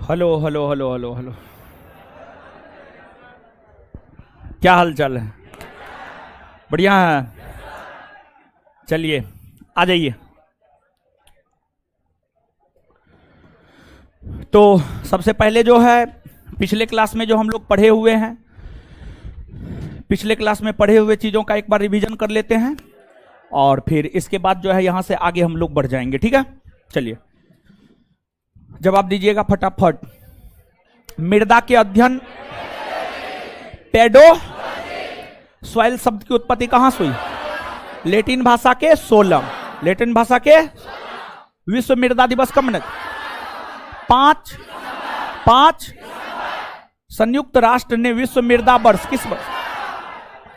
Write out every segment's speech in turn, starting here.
Hello hello hello hello hello, क्या हाल चाल है? बढ़िया है। चलिए आ जाइए। तो सबसे पहले जो है, पिछले क्लास में जो हम लोग पढ़े हुए हैं, पिछले क्लास में पढ़े हुए चीजों का एक बार रिवीजन कर लेते हैं और फिर इसके बाद जो है यहां से आगे हम लोग बढ़ जाएंगे। ठीक है, चलिए जवाब दीजिएगा फटाफट। मृदा के अध्ययन, पेडो सॉइल शब्द की उत्पत्ति कहां से हुई? लैटिन भाषा के सोलम, लैटिन भाषा के विश्व मृदा दिवस कब मनाया? 5 संयुक्त राष्ट्र ने विश्व मृदा वर्ष किस वर्ष?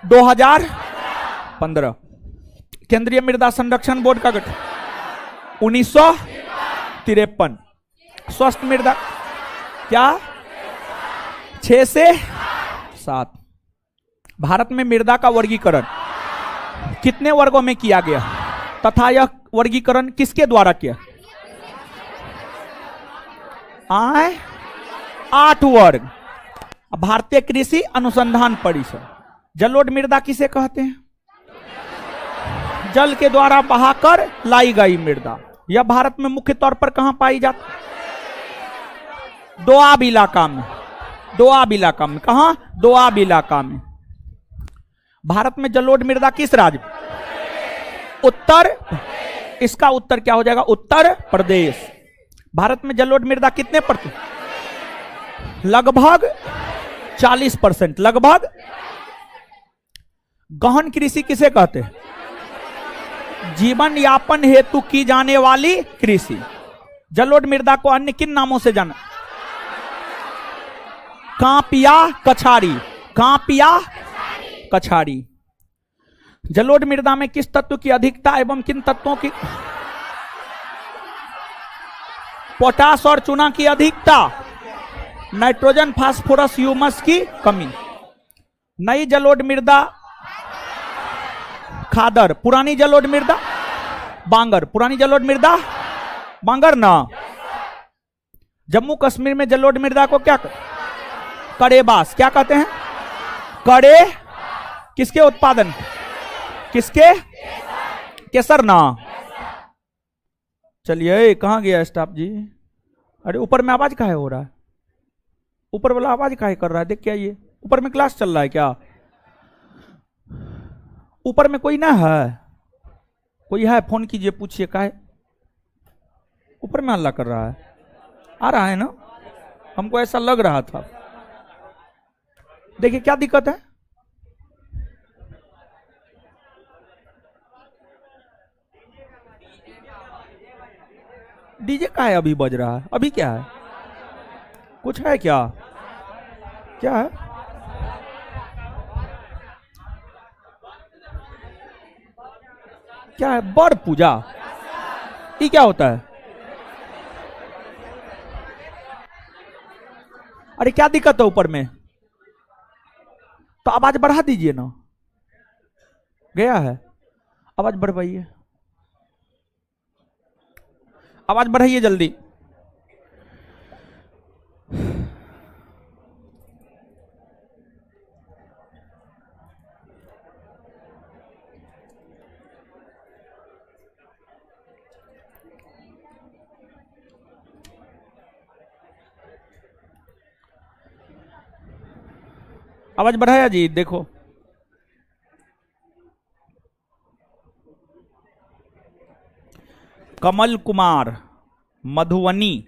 2015। केंद्रीय मृदा संरक्षण बोर्ड का गठन 1953। स्वस्थ मृदा क्या? 6 से 7। भारत में मृदा का वर्गीकरण कितने वर्गों में किया गया तथा यह वर्गीकरण किसके द्वारा किया? 8 वर्ग। भारतीय कृषि अनुसंधान परिषद। जलोढ़ मृदा किसे कहते हैं? जल के द्वारा बहाकर लाई गई मृदा। यह भारत में मुख्य तौर पर कहां पाई जाती? दोआब इलाका में। दोआब इलाका में। कहां? दोआब इलाका में। भारत में जलोढ़ मृदा किस राज्य? उत्तर। इसका उत्तर क्या हो जाएगा? उत्तर प्रदेश। भारत में जलोढ़ मृदा कितने प्रतिशत? लगभग 40%। लगभग। गहन कृषि किसे कहते हैं? जीवन यापन हेतु की जाने वाली कृषि। जलोढ़ मृदा को अन्य किन नामों से जाना? कांपिया कछारी। कांपिया कछारी। जलोढ़ मृदा में किस तत्व की अधिकता एवं किन तत्वों की? पोटास और चूना की अधिकता। नाइट्रोजन, फास्फोरस, ह्यूमस की कमी। नई जलोढ़ मृदा खादर, पुरानी जलोढ़ मृदा बांगर। पुरानी जलोढ़ मृदा बांगर ना। जम्मू कश्मीर में जलोढ़ मृदा को क्या कड़ेबास क्या कहते हैं? कड़े किसके उत्पादन? किसके? केसर ना। चलिए कहां गया स्टाफ जी? अरे ऊपर में आवाज काहे हो रहा है? ऊपर वाला आवाज काहे कर रहा है? देख क्या ये ऊपर में क्लास चल रहा है क्या? ऊपर में कोई ना है? कोई है? फोन कीजिए, पूछिए काहे ऊपर में हल्ला कर रहा है? आ रहा है ना? हमको ऐसा लग रहा था। देखिए क्या दिक्कत है। डीजे का है अभी बज रहा है? अभी क्या है? कुछ है क्या? क्या है? क्या है? बर पूजा? ये क्या होता है? अरे क्या दिक्कत है ऊपर में? तो आवाज बढ़ा दीजिए ना। गया है? आवाज बढ़वाइए, आवाज बढ़ाइए जल्दी। आवाज बढ़ाया जी? देखो कमल कुमार, मधुबनी।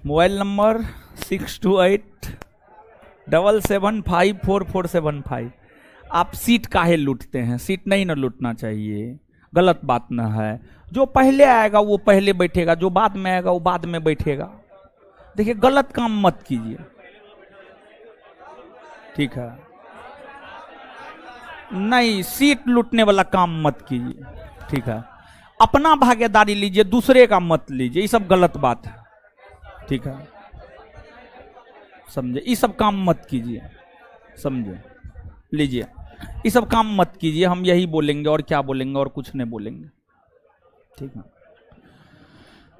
Mobile number 6287754475। आप सीट काहे लूटते हैं? सीट नहीं ना लूटना चाहिए, गलत बात ना है। जो पहले आएगा वो पहले बैठेगा, जो बाद में आएगा वो बाद में बैठेगा। देखिए गलत काम मत कीजिए, ठीक है? नहीं, सीट लूटने वाला काम मत कीजिए, ठीक है? अपना भागीदारी लीजिए, दूसरे का मत लीजिए। ये सब गलत बात है, ठीक है? समझे? ये सब काम मत कीजिए, समझे? लीजिए, ये सब काम मत कीजिए। हम यही बोलेंगे और क्या बोलेंगे, और कुछ नहीं बोलेंगे, ठीक है?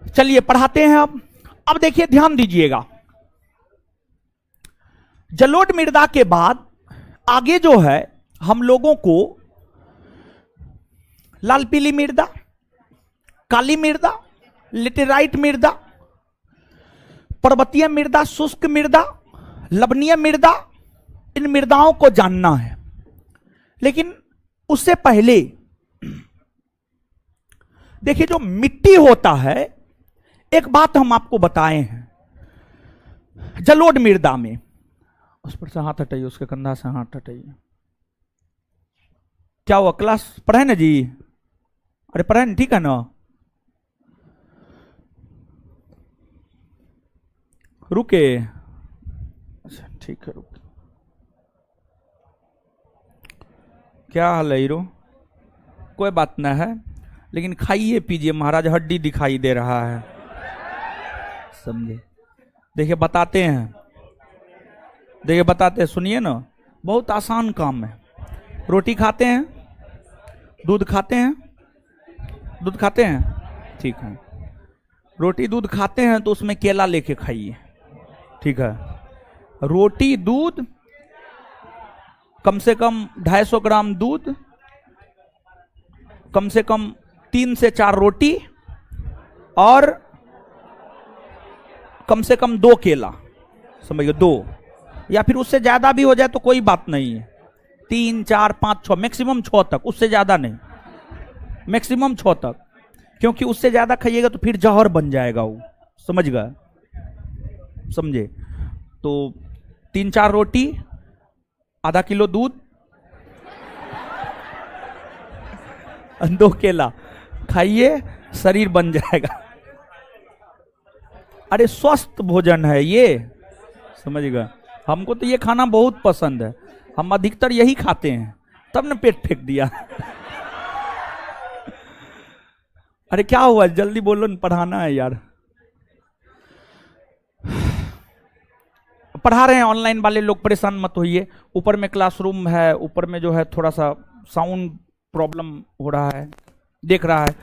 चलिए पढ़ाते हैं अब। अब देखिए, ध्यान दीजिएगा, जलोढ़ मृदा के बाद आगे जो है हम लोगों को लाल पीली मृदा, काली मृदा, लेटेराइट मृदा, पर्वतीय मृदा, शुष्क मृदा, लवणीय मृदा, इन मृदाओं को जानना है। लेकिन उससे पहले देखिए, जो मिट्टी होता है, एक बात हम आपको बताए हैं, जलोढ़ मृदा में, उस पर से हाथ हटाइए, उसके कंधा से हाथ हटाइए। क्या हुआ, क्लास पढ़े ना जी? अरे पढ़े ना, ठीक है ना? रुके, अच्छा ठीक है, रुके। क्या हाल है हीरो? कोई बात ना है, लेकिन खाइए पीजिए महाराज, हड्डी दिखाई दे रहा है, समझे? देखिए बताते हैं, देखिए बताते हैं, सुनिए ना, बहुत आसान काम है। रोटी खाते हैं, दूध खाते हैं, दूध खाते हैं, ठीक है। रोटी दूध खाते हैं तो उसमें केला लेके खाइए, ठीक है। रोटी दूध, कम से कम 250 ग्राम दूध, कम से कम 3 से 4 रोटी, और कम से कम 2 केला, समझिए 2, या फिर उससे ज्यादा भी हो जाए तो कोई बात नहीं है। 3, 4, 5, 6, मैक्सिमम 6 तक, उससे ज्यादा नहीं, मैक्सिमम 6 तक, क्योंकि उससे ज्यादा खाइएगा तो फिर जहर बन जाएगा वो, समझ गए? समझे? तो 3-4 रोटी, आधा किलो दूध, 2 केला खाइए, शरीर बन जाएगा। अरे स्वस्थ भोजन है ये, समझ गए? हमको तो ये खाना बहुत पसंद है, हम अधिकतर यही खाते हैं, तब न पेट फेंक दिया। अरे क्या हुआ, जल्दी बोलो न, पढ़ाना है यार। पढ़ा रहे हैं ऑनलाइन वाले लोग, परेशान मत होइए। ऊपर में क्लासरूम है, ऊपर में जो है थोड़ा सा साउंड प्रॉब्लम हो रहा है, देख रहा है।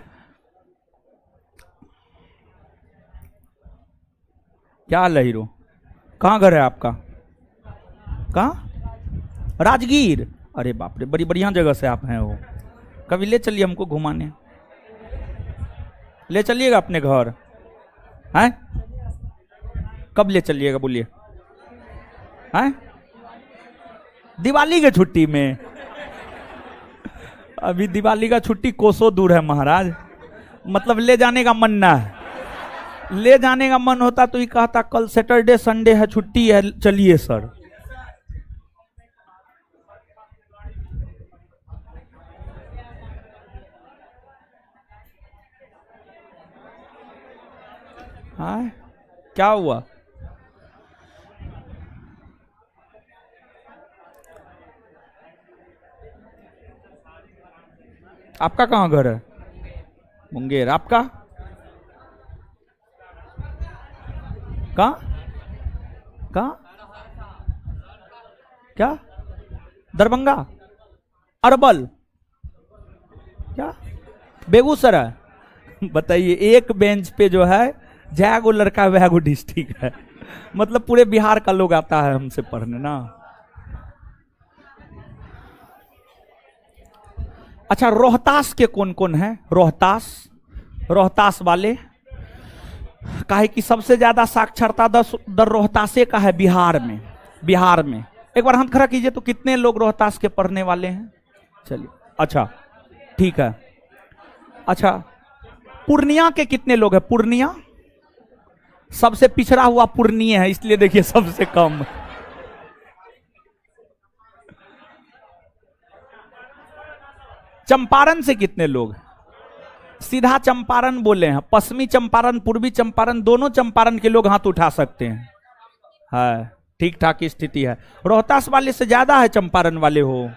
क्या हाल है हीरो? कहाँ घर है आपका? कहाँ? राजगीर? अरे बाप रे, बड़ी बढ़िया जगह से आप हैं हो। कभी ले चलिए हमको घुमाने, ले चलिएगा अपने घर, हैं? कब ले चलिएगा बोलिए? हैं? दिवाली के छुट्टी में? अभी दिवाली का छुट्टी कोसों दूर है महाराज, मतलब ले जाने का मन ना है। ले जाने का मन होता तो ये कहता कल सैटरडे संडे है, छुट्टी है, चलिए सर। हाँ, क्या हुआ? आपका कहाँ घर है? मुंगेर। आपका कहाँ? कहाँ? क्या? दरभंगा? अरबल? क्या? बेगूसराय? बताइए, एक बेंच पे जो है जैगो लड़का वैगो डिस्ट्रिक्ट है, मतलब पूरे बिहार का लोग आता है हमसे पढ़ने ना। अच्छा, रोहतास के कौन कौन है? रोहतास, रोहतास वाले, काहे कि सबसे ज्यादा साक्षरता दर रोहतासे का है बिहार में। बिहार में एक बार हाथ खड़ा कीजिए तो कितने लोग रोहतास के पढ़ने वाले हैं? चलिए, अच्छा ठीक है। अच्छा, पूर्णिया के कितने लोग हैं? पूर्णिया सबसे पिछड़ा हुआ पूर्णिया है, इसलिए देखिए सबसे कम। चंपारण से कितने लोग? सीधा चंपारण बोले हैं, पश्चिमी चंपारण, पूर्वी चंपारण, दोनों चंपारण के लोग हाथ उठा सकते हैं। है, ठीक ठाक स्थिति है। रोहतास वाले से ज्यादा है चंपारण वाले हो।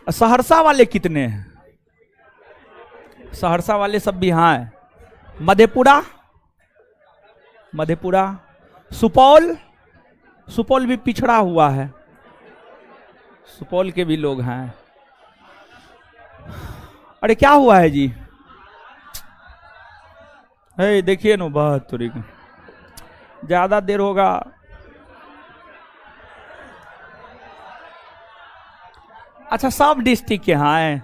सहरसा वाले कितने हैं? सहरसा वाले सब भी हाँ है। मधेपुरा, मधेपुरा, सुपौल, सुपौल भी पिछड़ा हुआ है, सुपौल के भी लोग हैं। अरे क्या हुआ है जी? है, देखिए नो बात थोड़ी ज्यादा देर होगा। अच्छा, सब डिस्ट्रिक्ट के यहाँ है।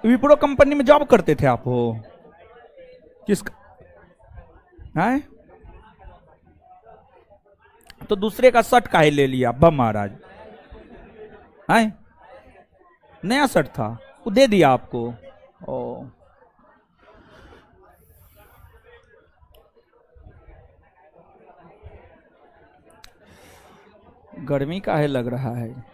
विप्रो कंपनी में जॉब करते थे आप? हो किसका है? तो दूसरे का शर्ट काहे ले लिया बम महाराज? है, नया शर्ट था, वो दे दिया आपको। ओ, गर्मी काहे लग रहा है?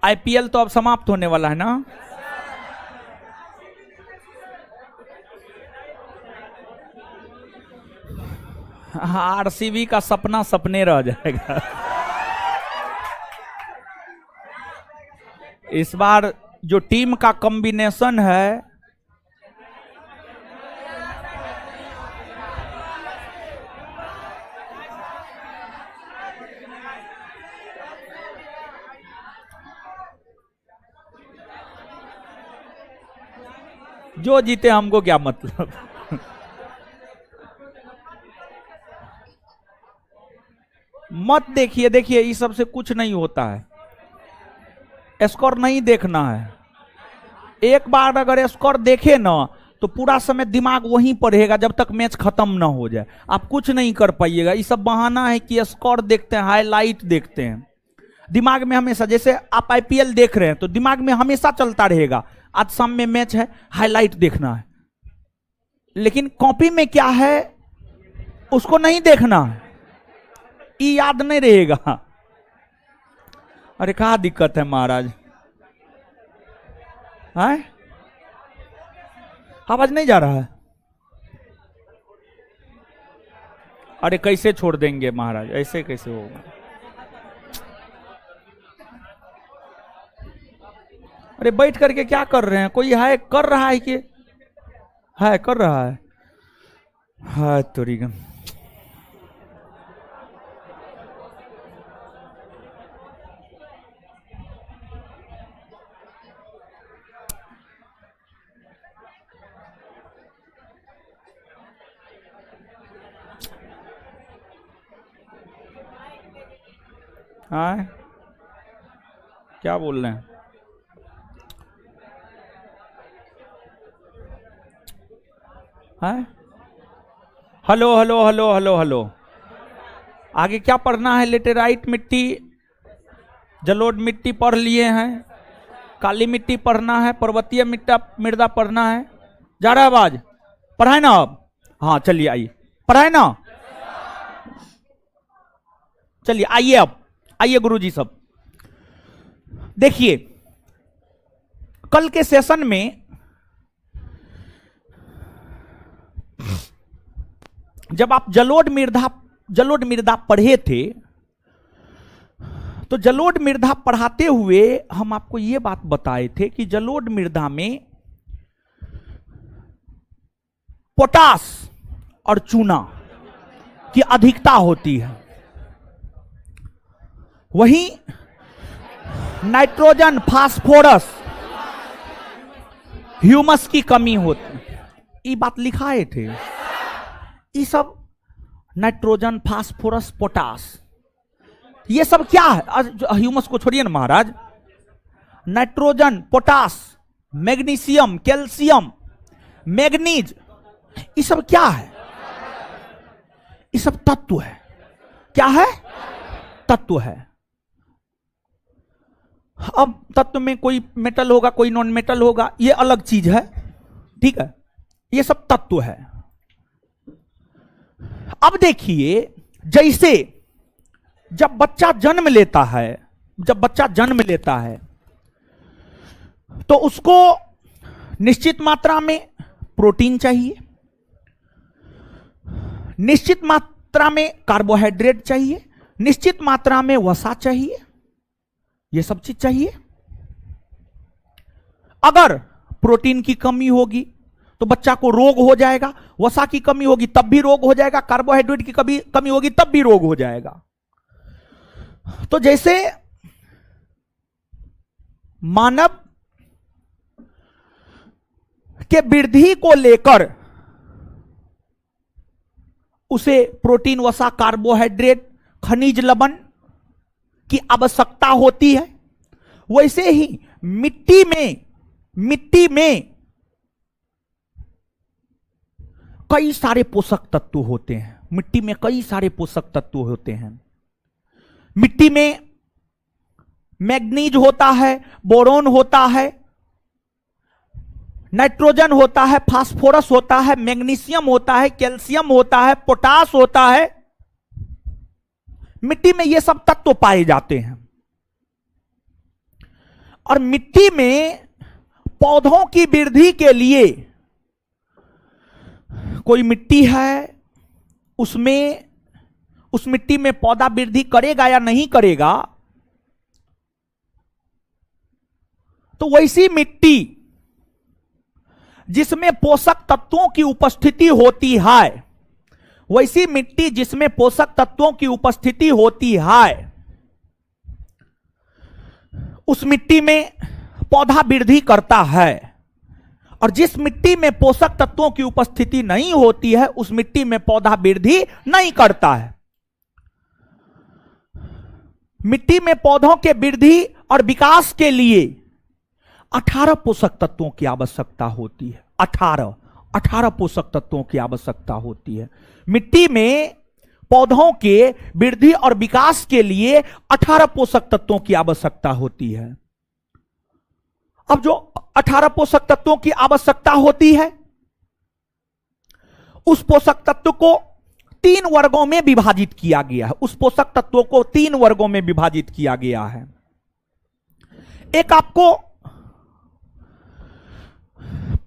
आईपीएल तो अब समाप्त होने वाला है ना? आरसीबी का सपना सपने रह जाएगा। इस बार जो टीम का कॉम्बिनेशन है, जो जीते हमको क्या मतलब। मत देखिए, देखिए इस सब से कुछ नहीं होता है। स्कोर नहीं देखना है। एक बार अगर स्कोर देखे ना तो पूरा समय दिमाग वहीं पर रहेगा जब तक मैच खत्म ना हो जाए। आप कुछ नहीं कर पाइएगा। ये सब बहाना है कि स्कोर देखते हैं, हाईलाइट देखते हैं। दिमाग में हमेशा, जैसे आप आईपीएल देख रहे हैं तो दिमाग में हमेशा चलता रहेगा, आज शाम में मैच है, हाईलाइट देखना है। लेकिन कॉपी में क्या है उसको नहीं देखना, ये याद नहीं रहेगा। अरे कहाँ दिक्कत है महाराज? है, आवाज नहीं जा रहा है? अरे कैसे छोड़ देंगे महाराज, ऐसे कैसे होगा? अरे बैठ करके क्या कर रहे हैं? कोई है कर रहा है कि है कर रहा है? हाँ तोरी गम। हाँ क्या बोल रहे हैं? हाँ hello hello hello hello hello. आगे क्या पढ़ना है? लेटेराइट मिट्टी, जलोढ़ मिट्टी पढ़ लिए हैं, काली मिट्टी पढ़ना है, पर्वतीय मृदा पढ़ना है। जा रहा है आवाज? पढ़ाए ना अब? हाँ चलिए आइए, पढ़ाए ना? चलिए आइए, अब आइए गुरुजी सब। देखिए कल के सेशन में जब आप जलोढ़ मृदा पढ़े थे तो जलोढ़ मृदा पढ़ाते हुए हम आपको यह बात बताए थे कि जलोढ़ मृदा में पोटास और चूना की अधिकता होती है, वहीं नाइट्रोजन, फास्फोरस, ह्यूमस की कमी होती। ये बात लिखाए थे। ये सब नाइट्रोजन, फास्फोरस, पोटास, ये सब क्या है? ह्यूमस को छोड़िए ना महाराज। Nitrogen, potash, magnesium, calcium, manganese, ये सब क्या है? ये सब तत्व है। क्या है? तत्व है। अब तत्व में कोई मेटल होगा, कोई नॉन मेटल होगा, ये अलग चीज है, ठीक है? ये सब तत्व है। अब देखिए, जैसे जब बच्चा जन्म लेता है, तो उसको निश्चित मात्रा में प्रोटीन चाहिए, निश्चित मात्रा में कार्बोहाइड्रेट चाहिए, निश्चित मात्रा में वसा चाहिए, ये सब चीज चाहिए। अगर प्रोटीन की कमी होगी तो बच्चा को रोग हो जाएगा, वसा की कमी होगी तब भी रोग हो जाएगा, कार्बोहाइड्रेट की कमी होगी तब भी रोग हो जाएगा। तो जैसे मानव के वृद्धि को लेकर उसे प्रोटीन, वसा, कार्बोहाइड्रेट, खनिज लवण की आवश्यकता होती है, वैसे ही मिट्टी में कई सारे पोषक तत्व होते हैं। मिट्टी में कई सारे पोषक तत्व होते हैं। मिट्टी में मैग्नीज होता है, बोरोन होता है, नाइट्रोजन होता है, फास्फोरस होता है, मैग्नीशियम होता है, कैल्शियम होता है, पोटास होता है। मिट्टी में ये सब तत्व पाए जाते हैं। और मिट्टी में पौधों की वृद्धि के लिए कोई मिट्टी है, उसमें उस मिट्टी में पौधा वृद्धि करेगा या नहीं करेगा, तो वैसी मिट्टी जिसमें पोषक तत्वों की उपस्थिति होती है, वैसी मिट्टी जिसमें पोषक तत्वों की उपस्थिति होती है, उस मिट्टी में पौधा वृद्धि करता है। और जिस मिट्टी में पोषक तत्वों की उपस्थिति नहीं होती है, उस मिट्टी में पौधा वृद्धि नहीं करता है। मिट्टी में पौधों के वृद्धि और विकास के लिए 18 पोषक तत्वों की आवश्यकता होती है। 18 पोषक तत्वों की आवश्यकता होती है। मिट्टी में पौधों के वृद्धि और विकास के लिए 18 पोषक तत्वों की आवश्यकता होती है। अब जो 18 पोषक तत्वों की आवश्यकता होती है, उस पोषक तत्व को 3 वर्गों में विभाजित किया गया है। उस पोषक तत्वों को 3 वर्गों में विभाजित किया गया है। एक आपको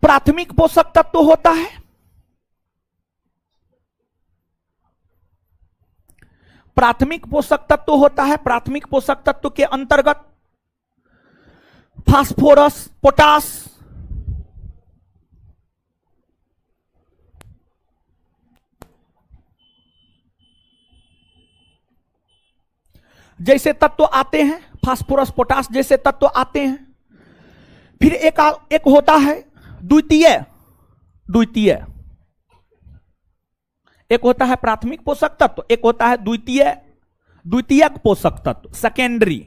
प्राथमिक पोषक तत्व होता है, प्राथमिक पोषक तत्व होता है। प्राथमिक पोषक तत्व के अंतर्गत फास्फोरस, पोटास, जैसे तत्व आते हैं, फास्फोरस, पोटास जैसे तत्व आते हैं। फिर एक होता है द्वितीय, एक होता है प्राथमिक पोषक तत्व, एक होता है द्वितीयक पोषक तत्व, सेकेंडरी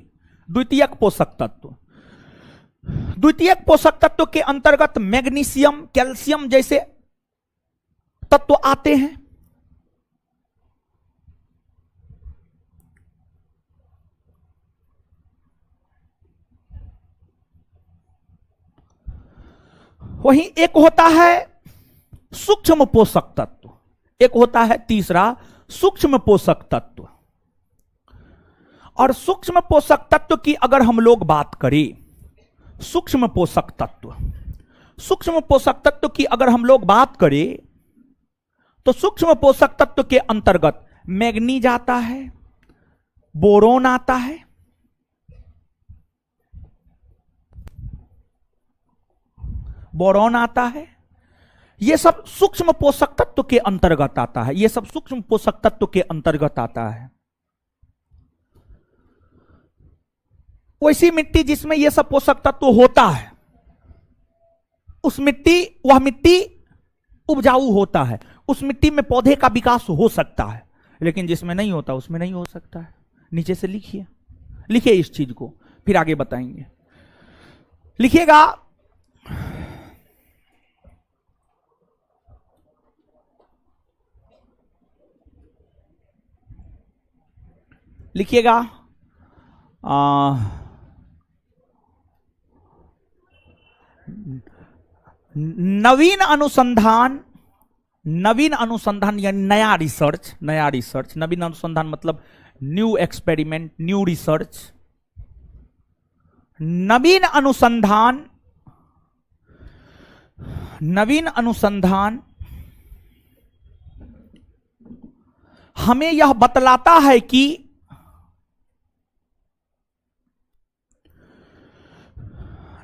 द्वितीयक पोषक तत्व। द्वितीयक पोषक तत्व के अंतर्गत मैग्नीशियम, कैल्शियम जैसे तत्व आते हैं। वहीं एक होता है सूक्ष्म पोषक तत्व, एक होता है तीसरा सूक्ष्म पोषक तत्व। और सूक्ष्म पोषक तत्व की अगर हम लोग बात करें, सूक्ष्म पोषक तत्व की अगर हम लोग बात करें, तो सूक्ष्म पोषक तत्व के अंतर्गत मैग्नीज आता है, बोरोन आता है, ये सब सूक्ष्म पोषक तत्व के अंतर्गत आता है। ये सब सूक्ष्म पोषक तत्व के अंतर्गत आता है। वैसी मिट्टी जिसमें ये सब पोषक तत्व होता है, वह मिट्टी उपजाऊ होता है। उस मिट्टी में पौधे का विकास हो सकता है। लेकिन जिसमें नहीं होता उसमें नहीं हो सकता है। नीचे से लिखिए इस चीज को, फिर आगे बताएंगे। लिखिएगा, नवीन अनुसंधान यानी नया रिसर्च। नवीन अनुसंधान मतलब न्यू एक्सपेरिमेंट, न्यू रिसर्च। नवीन अनुसंधान हमें यह बतलाता है कि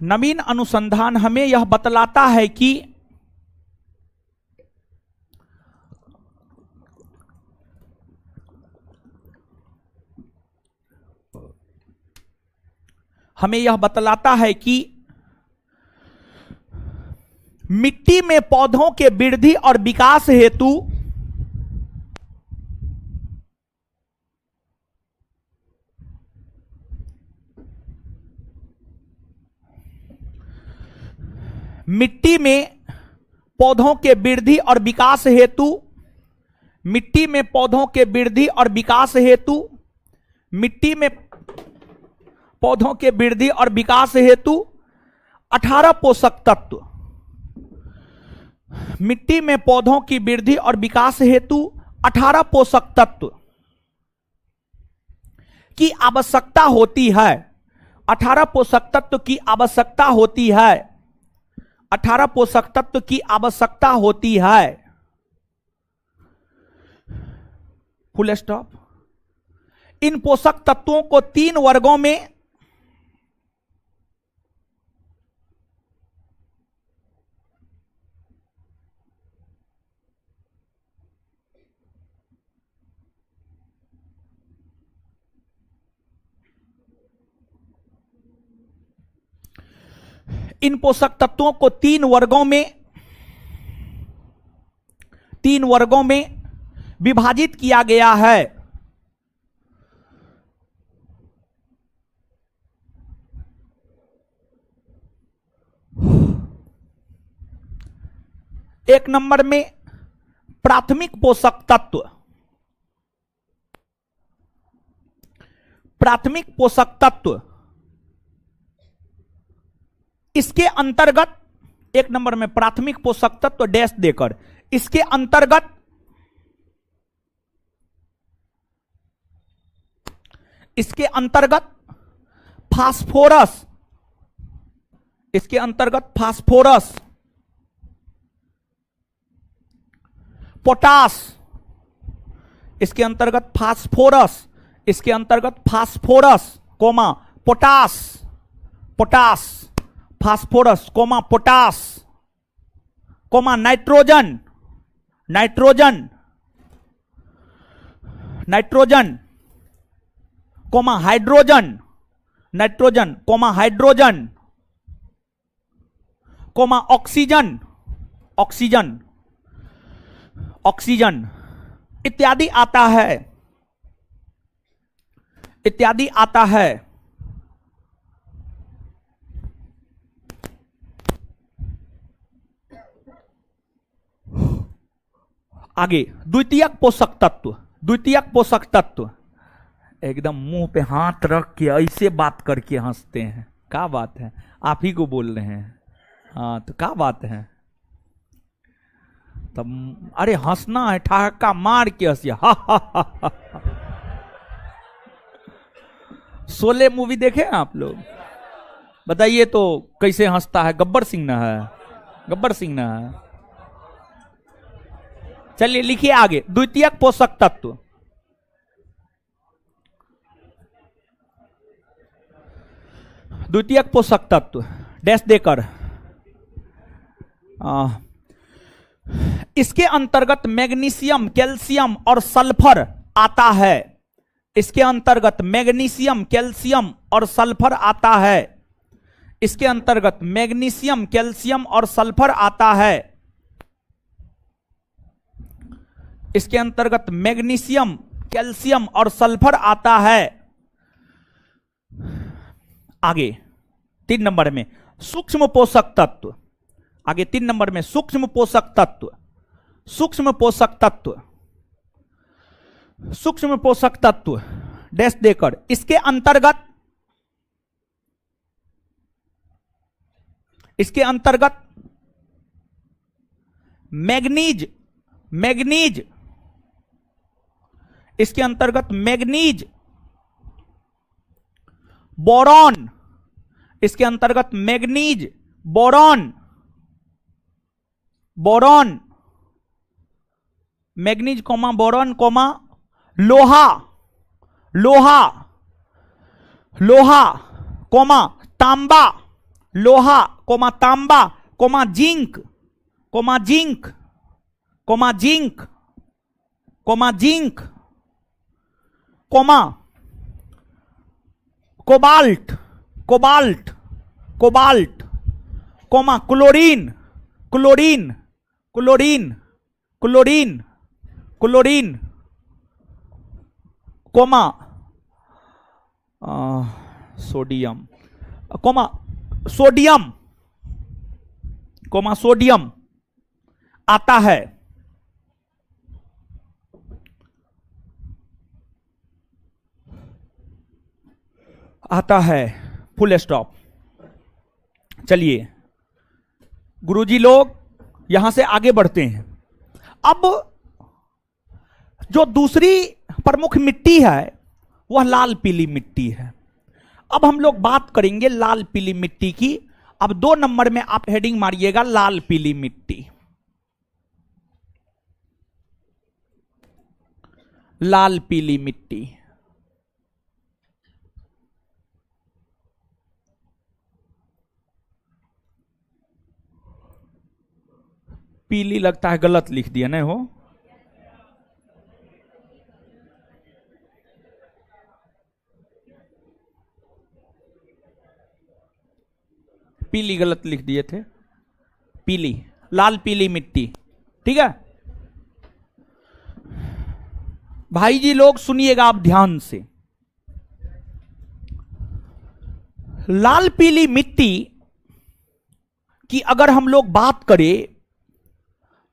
नवीन अनुसंधान हमें यह बतलाता है कि मिट्टी में पौधों के वृद्धि और विकास हेतु मिट्टी में पौधों के वृद्धि और विकास हेतु मिट्टी में पौधों के वृद्धि और विकास हेतु मिट्टी में पौधों के वृद्धि और विकास हेतु 18 पोषक तत्व मिट्टी में पौधों की वृद्धि और विकास हेतु 18 पोषक तत्व की आवश्यकता होती है। 18 पोषक तत्व की आवश्यकता होती है। 18 पोषक तत्व की आवश्यकता होती है। Full stop. इन पोषक तत्वों को 3 वर्गों में तीन वर्गों में विभाजित किया गया है। एक नंबर में प्राथमिक पोषक तत्व। प्राथमिक पोषक तत्व इसके अंतर्गत एक नंबर में प्राथमिक पोषक तत्व डैश देकर इसके अंतर्गत phosphorus potash comma potash phosphorus comma potash comma nitrogen comma hydrogen comma oxygen इत्यादि आता है। आगे द्वितीयक पोषक तत्व एकदम मुंह पे हाथ रख के ऐसे बात करके हंसते हैं। क्या बात है, आप ही को बोल रहे हैं। हाँ तो क्या बात है, तब अरे हंसना है, ठहाका मार के हंसिए। हा हा हा हा। शोले मूवी देखे हैं आप लोग? बताइए तो कैसे हंसता है। गब्बर सिंह ना है। चलिए लिखिए आगे। द्वितीयक पोषक तत्व डैश देकर इसके अंतर्गत मैग्नीशियम, कैल्शियम और सल्फर आता है। इसके अंतर्गत मैग्नीशियम, कैल्शियम और सल्फर आता है। इसके अंतर्गत मैग्नीशियम, कैल्शियम और सल्फर आता है। इसके अंतर्गत मैग्नीशियम, कैल्शियम और सल्फर आता है। आगे 3 नंबर में सूक्ष्म पोषक तत्व। आगे 3 नंबर में सूक्ष्म पोषक तत्व डैश देकर इसके अंतर्गत मैग्नीज, इसके अंतर्गत मैग्नीज, बोरॉन, इसके अंतर्गत manganese, boron, manganese comma boron comma लोहा कोमा तांबा, लोहा कोमा तांबा comma zinc comma zinc comma zinc comma zinc comma cobalt cobalt cobalt comma chlorine chlorine chlorine chlorine chlorine comma sodium comma sodium comma sodium आता है। आता है, full stop. चलिए गुरुजी लोग यहां से आगे बढ़ते हैं। अब जो दूसरी प्रमुख मिट्टी है वह लाल पीली मिट्टी है। अब हम लोग बात करेंगे लाल पीली मिट्टी की। अब 2 नंबर में आप हेडिंग मारिएगा लाल पीली मिट्टी। लाल पीली मिट्टी। पीली लगता है, गलत लिख दिया नहीं हो। पीली गलत लिख दिए थे, पीली, लाल पीली मिट्टी। ठीक है भाई जी लोग सुनिएगा आप ध्यान से। लाल पीली मिट्टी की अगर हम लोग बात करें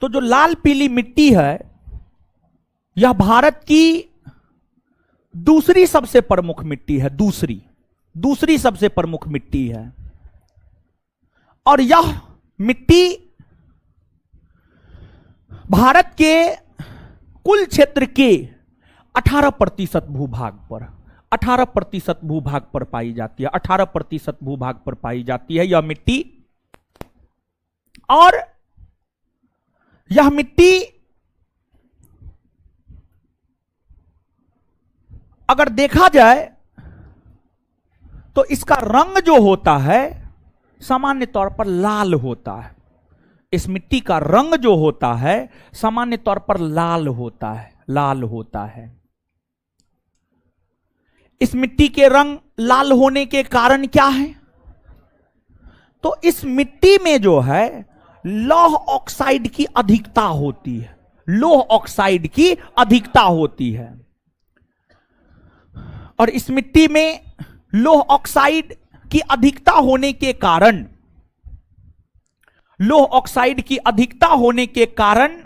तो जो लाल पीली मिट्टी है यह भारत की दूसरी सबसे प्रमुख मिट्टी है। दूसरी सबसे प्रमुख मिट्टी है। और यह मिट्टी भारत के कुल क्षेत्र के 18% भूभाग पर 18% भूभाग पर पाई जाती है। 18% भूभाग पर पाई जाती है यह मिट्टी। और यह मिट्टी अगर देखा जाए तो इसका रंग जो होता है सामान्य तौर पर लाल होता है। इस मिट्टी का रंग जो होता है सामान्य तौर पर लाल होता है, लाल होता है। इस मिट्टी के रंग लाल होने के कारण क्या है? तो इस मिट्टी में जो है लौह ऑक्साइड की अधिकता होती है। लौह ऑक्साइड की अधिकता होती है। और इस मिट्टी में लौह ऑक्साइड की अधिकता होने के कारण, लौह ऑक्साइड की अधिकता होने के कारण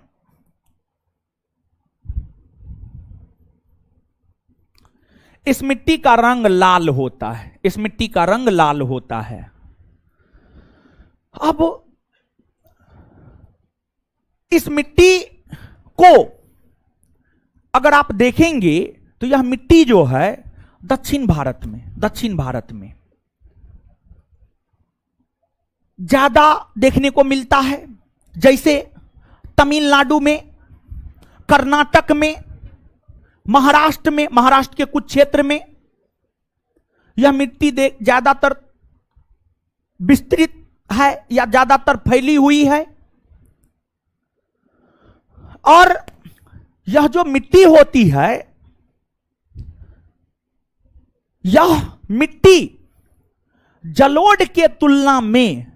इस मिट्टी का रंग लाल होता है। इस मिट्टी का रंग लाल होता है। अब इस मिट्टी को अगर आप देखेंगे तो यह मिट्टी जो है दक्षिण भारत में ज्यादा देखने को मिलता है। जैसे तमिलनाडु में, कर्नाटक में, महाराष्ट्र के कुछ क्षेत्र में यह मिट्टी ज्यादातर विस्तृत है या ज्यादातर फैली हुई है। और यह जो मिट्टी होती है यह मिट्टी जलोढ़ के तुलना में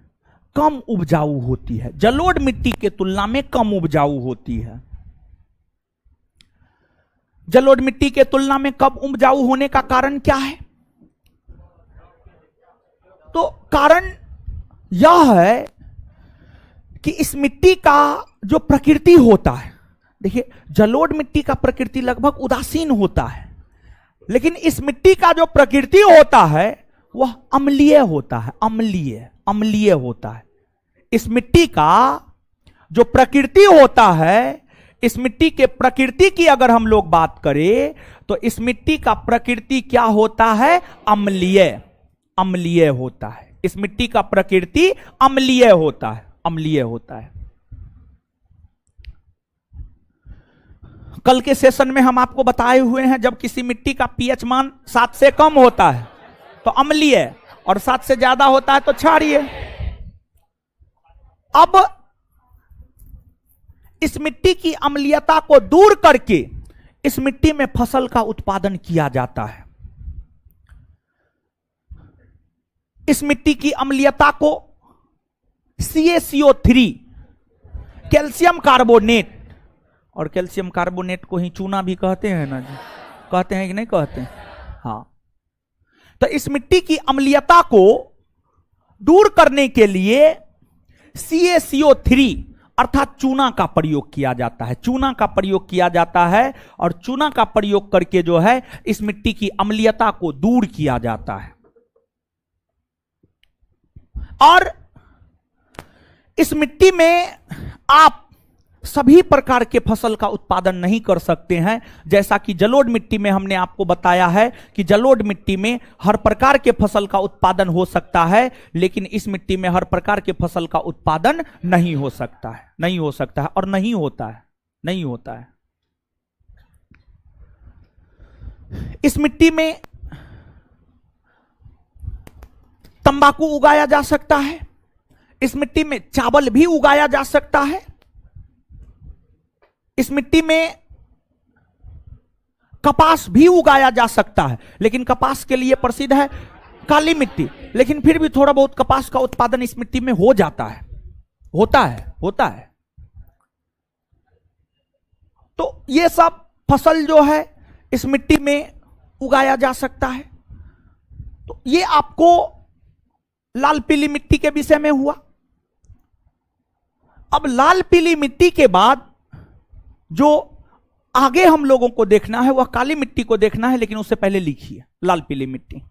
कम उपजाऊ होती है। जलोढ़ मिट्टी के तुलना में कम उपजाऊ होती है। जलोढ़ मिट्टी के तुलना में कम उपजाऊ होने का कारण क्या है? तो कारण यह है कि इस मिट्टी का जो प्रकृति होता है, देखिए जलोढ़ मिट्टी का प्रकृति लगभग उदासीन होता है, लेकिन इस मिट्टी का जो प्रकृति होता है वह अम्लीय होता है। अम्लीय होता है। इस मिट्टी का जो प्रकृति होता है, इस मिट्टी के प्रकृति की अगर हम लोग बात करें तो इस मिट्टी का प्रकृति क्या होता है? अम्लीय होता है। इस मिट्टी का प्रकृति अम्लीय होता है। कल के सेशन में हम आपको बताए हुए हैं जब किसी मिट्टी का पीएच मान 7 से कम होता है तो अम्लीय, और 7 से ज्यादा होता है तो छाड़िए। अब इस मिट्टी की अम्लीयता को दूर करके इस मिट्टी में फसल का उत्पादन किया जाता है। इस मिट्टी की अम्लीयता को CaCO3 कैल्शियम कार्बोनेट, और कैल्शियम कार्बोनेट को ही चूना भी कहते हैं ना जी, कहते हैं कि नहीं कहते हैं? हाँ। तो इस मिट्टी की अम्लीयता को दूर करने के लिए CaCO3 अर्थात चूना का प्रयोग किया जाता है। चूना का प्रयोग किया जाता है और चूना का प्रयोग करके जो है इस मिट्टी की अम्लीयता को दूर किया जाता है। और इस मिट्टी में आप सभी प्रकार के फसल का उत्पादन नहीं कर सकते हैं। जैसा कि जलोढ़ मिट्टी में हमने आपको बताया है कि जलोढ़ मिट्टी में हर प्रकार के फसल का उत्पादन हो सकता है, लेकिन इस मिट्टी में हर प्रकार के फसल का उत्पादन नहीं हो सकता है, नहीं हो सकता है और नहीं होता है, नहीं होता है। इस मिट्टी में तंबाकू उगाया जा सकता है, इस मिट्टी में चावल भी उगाया जा सकता है, इस मिट्टी में कपास भी उगाया जा सकता है। लेकिन कपास के लिए प्रसिद्ध है काली मिट्टी, लेकिन फिर भी थोड़ा बहुत कपास का उत्पादन इस मिट्टी में हो जाता है, होता है। तो ये सब फसल जो है इस मिट्टी में उगाया जा सकता है। तो ये आपको लाल पीली मिट्टी के विषय में हुआ। अब लाल पीली मिट्टी के बाद जो आगे हम लोगों को देखना है वह काली मिट्टी को देखना है, लेकिन उससे पहले लिखिए लाल पीली मिट्टी।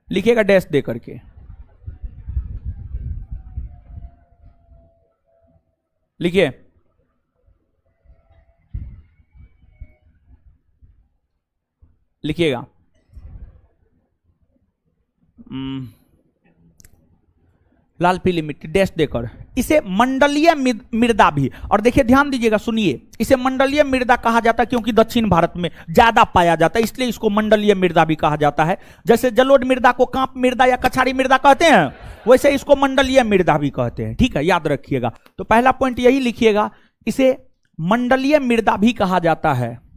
लिखिएगा डैश दे करके। लिखिए लिखिएगा लाल पीली मिट्टी डैश देकर। इसे मंडलीय मृदा भी, और देखिए ध्यान दीजिएगा, सुनिए, इसे मंडलीय मृदा कहा जाता है क्योंकि दक्षिण भारत में ज्यादा पाया जाता है, इसलिए इसको मंडलीय मृदा भी कहा जाता है। जैसे जलोढ़ मृदा को कांप मृदा या कछाड़ी मृदा कहते हैं, वैसे इसको मंडलीय मृदा भी कहते हैं। ठीक है, याद रखिएगा। तो पहला पॉइंट यही लिखिएगा, इसे मंडलीय मृदा भी कहा जाता है।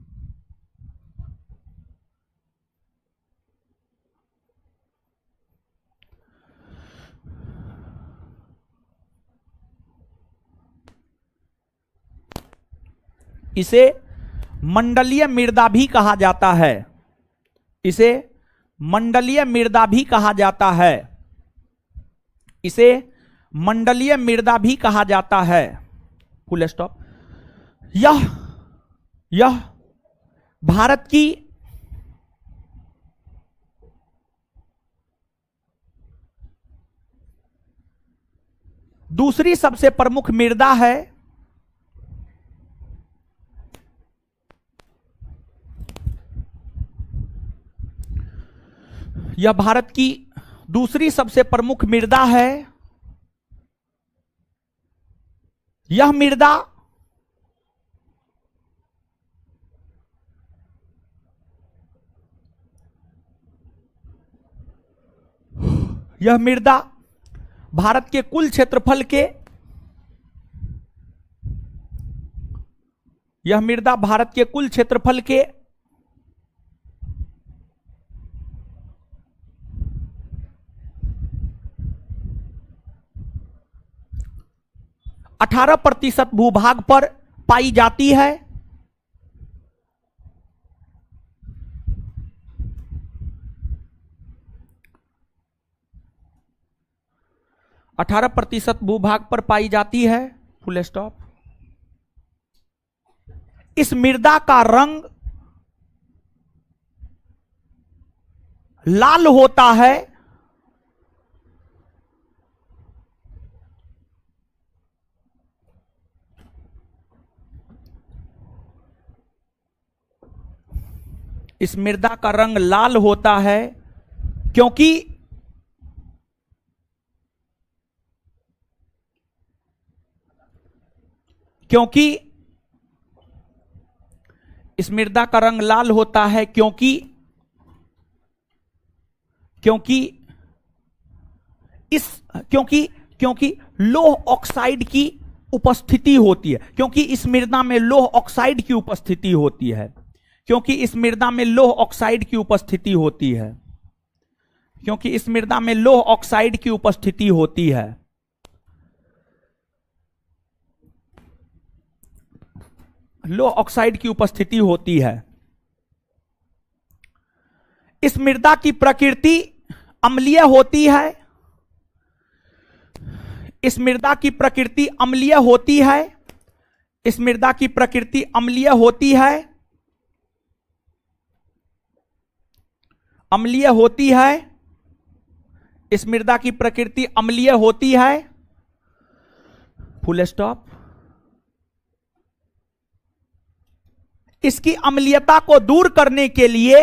इसे मंडलीय मृदा भी कहा जाता है, इसे मंडलीय मृदा भी कहा जाता है, इसे मंडलीय मृदा भी कहा जाता है। Full stop. यह भारत की दूसरी सबसे प्रमुख मृदा है। यह भारत की दूसरी सबसे प्रमुख मृदा है। यह मृदा भारत के कुल क्षेत्रफल के, यह मृदा भारत के कुल क्षेत्रफल के 18% भूभाग पर पाई जाती है। अठारह प्रतिशत भूभाग पर पाई जाती है। Full stop. इस मृदा का रंग लाल होता है। इस मृदा का रंग लाल होता है क्योंकि इस मृदा का रंग लाल होता है क्योंकि लौह ऑक्साइड की उपस्थिति होती है, क्योंकि इस मृदा में लौह ऑक्साइड की उपस्थिति होती है, क्योंकि इस मृदा में लौह ऑक्साइड की उपस्थिति होती है, क्योंकि इस मृदा में लौह ऑक्साइड की उपस्थिति होती है। लौह ऑक्साइड की उपस्थिति होती है। इस मृदा की प्रकृति अम्लीय होती है। इस मृदा की प्रकृति अम्लीय होती है। इस मृदा की प्रकृति अम्लीय होती है। अम्लीय होती है। इस मृदा की प्रकृति अम्लीय होती है। Full stop. इसकी अम्लीयता को दूर करने के लिए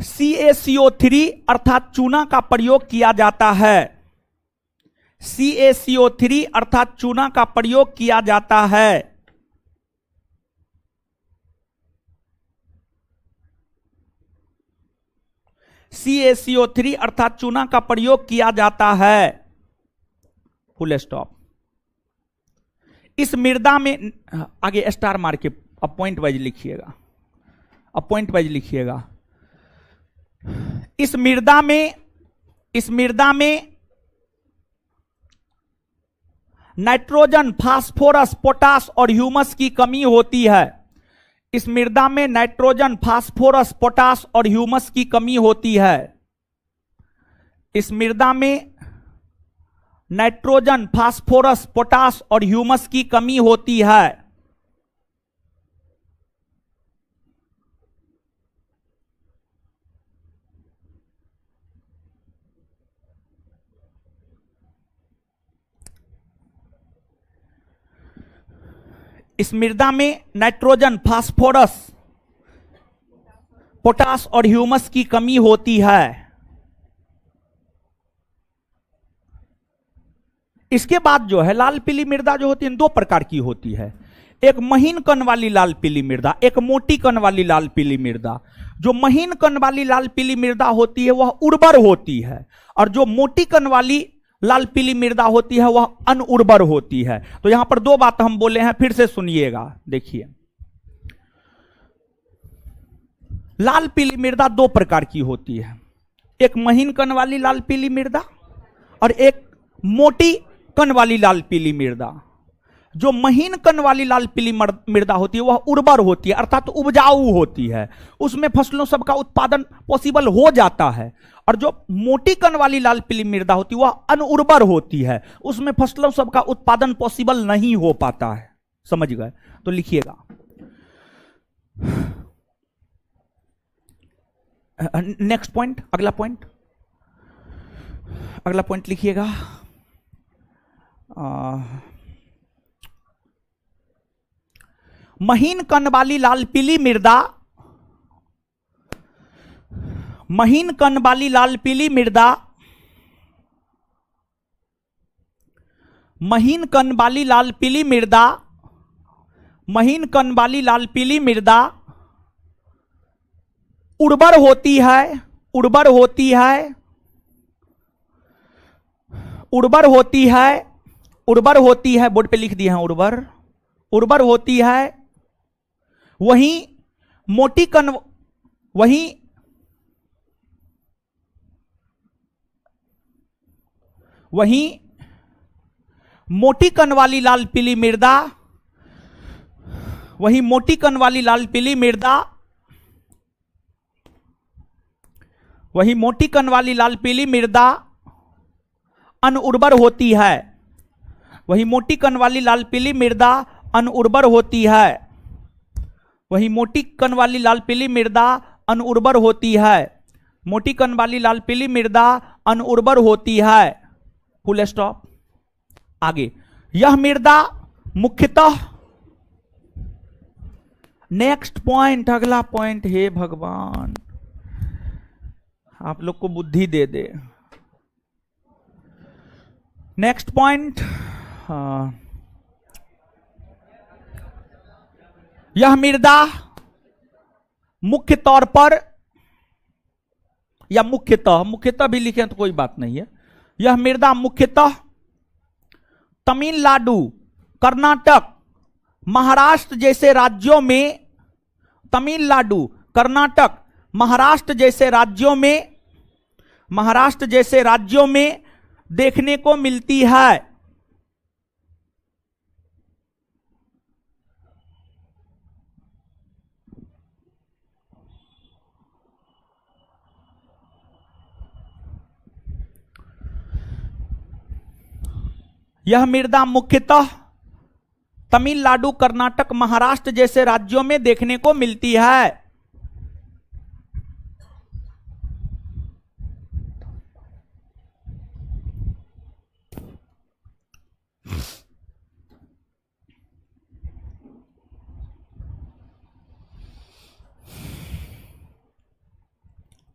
CaCO3 अर्थात चूना का प्रयोग किया जाता है। CaCO3 अर्थात चूना का प्रयोग किया जाता है। CaCO3 अर्थात चूना का प्रयोग किया जाता है। Full stop. इस मृदा में आगे स्टार मार के अब पॉइंट वाइज लिखिएगा, अब पॉइंट वाइज लिखिएगा। इस मृदा में नाइट्रोजन, फास्फोरस, पोटास और ह्यूमस की कमी होती है। इस मृदा में नाइट्रोजन, फास्फोरस, पोटास और ह्यूमस की कमी होती है। इस मृदा में नाइट्रोजन, फास्फोरस, पोटास और ह्यूमस की कमी होती है। इस मृदा में नाइट्रोजन, फास्फोरस, पोटास और ह्यूमस की कमी होती है। इसके बाद जो है लाल पीली मृदा जो होती है दो प्रकार की होती है। एक महीन कण वाली लाल पीली मृदा, एक मोटी कण वाली लाल पीली मृदा। जो महीन कण वाली लाल पीली मृदा होती है वह उर्वर होती है, और जो मोटी कण वाली लाल पीली मृदा होती है वह अनउर्वर होती है। तो यहां पर दो बात हम बोले हैं, फिर से सुनिएगा। देखिए, लाल पीली मृदा दो प्रकार की होती है। एक महीन कण वाली लाल पीली मृदा और एक मोटी कण वाली लाल पीली मृदा। जो महीन कण वाली लाल पीली मृदा होती है वह उर्वर होती है, अर्थात उपजाऊ होती है, उसमें फसलों सबका उत्पादन पॉसिबल हो जाता है। और जो मोटी कण वाली लाल पीली मृदा होती है वह अनउर्वर होती है, उसमें फसलों सबका उत्पादन पॉसिबल नहीं हो पाता है। समझ गए? तो लिखिएगा नेक्स्ट पॉइंट, अगला पॉइंट, अगला पॉइंट लिखिएगा। महीन कण वाली लाल पीली मृदा, महीन कण वाली लाल पीली मृदा, महीन कण वाली लाल पीली मृदा, महीन कण वाली लाल पीली मृदा उर्वर होती है, उर्वर होती है, उर्वर होती है, उर्वर होती है। बोर्ड पे लिख दिए हैं उर्वर, उर्वर होती है। वहीं मोटी कण, वहीं वहीं मोटी कण वाली लाल पीली मृदा, वहीं मोटी कण वाली लाल पीली मृदा, वहीं मोटी कण वाली लाल पीली मृदा अनउर्वर होती है। वहीं मोटी कण वाली लाल पीली मृदा अनउर्वर होती है। वहीं मोटी कण वाली लाल पीली मृदा अनउर्वर होती है। मोटी कण वाली लाल पीली मृदा अनउर्वर होती है। Full stop. आगे, यह मृदा मुख्यतः नेक्स्ट पॉइंट, अगला पॉइंट, हे भगवान आप लोग को बुद्धि दे दे। नेक्स्ट पॉइंट, यह मृदा मुख्य तौर पर, या मुख्यतः भी लिखें तो कोई बात नहीं है, यह मृदा मुख्यतः तमिलनाडु, कर्नाटक, महाराष्ट्र जैसे राज्यों में, तमिलनाडु, कर्नाटक, महाराष्ट्र जैसे राज्यों में देखने को मिलती है। यह मृदा मुख्यतः तमिलनाडु, कर्नाटक, महाराष्ट्र जैसे राज्यों में देखने को मिलती है।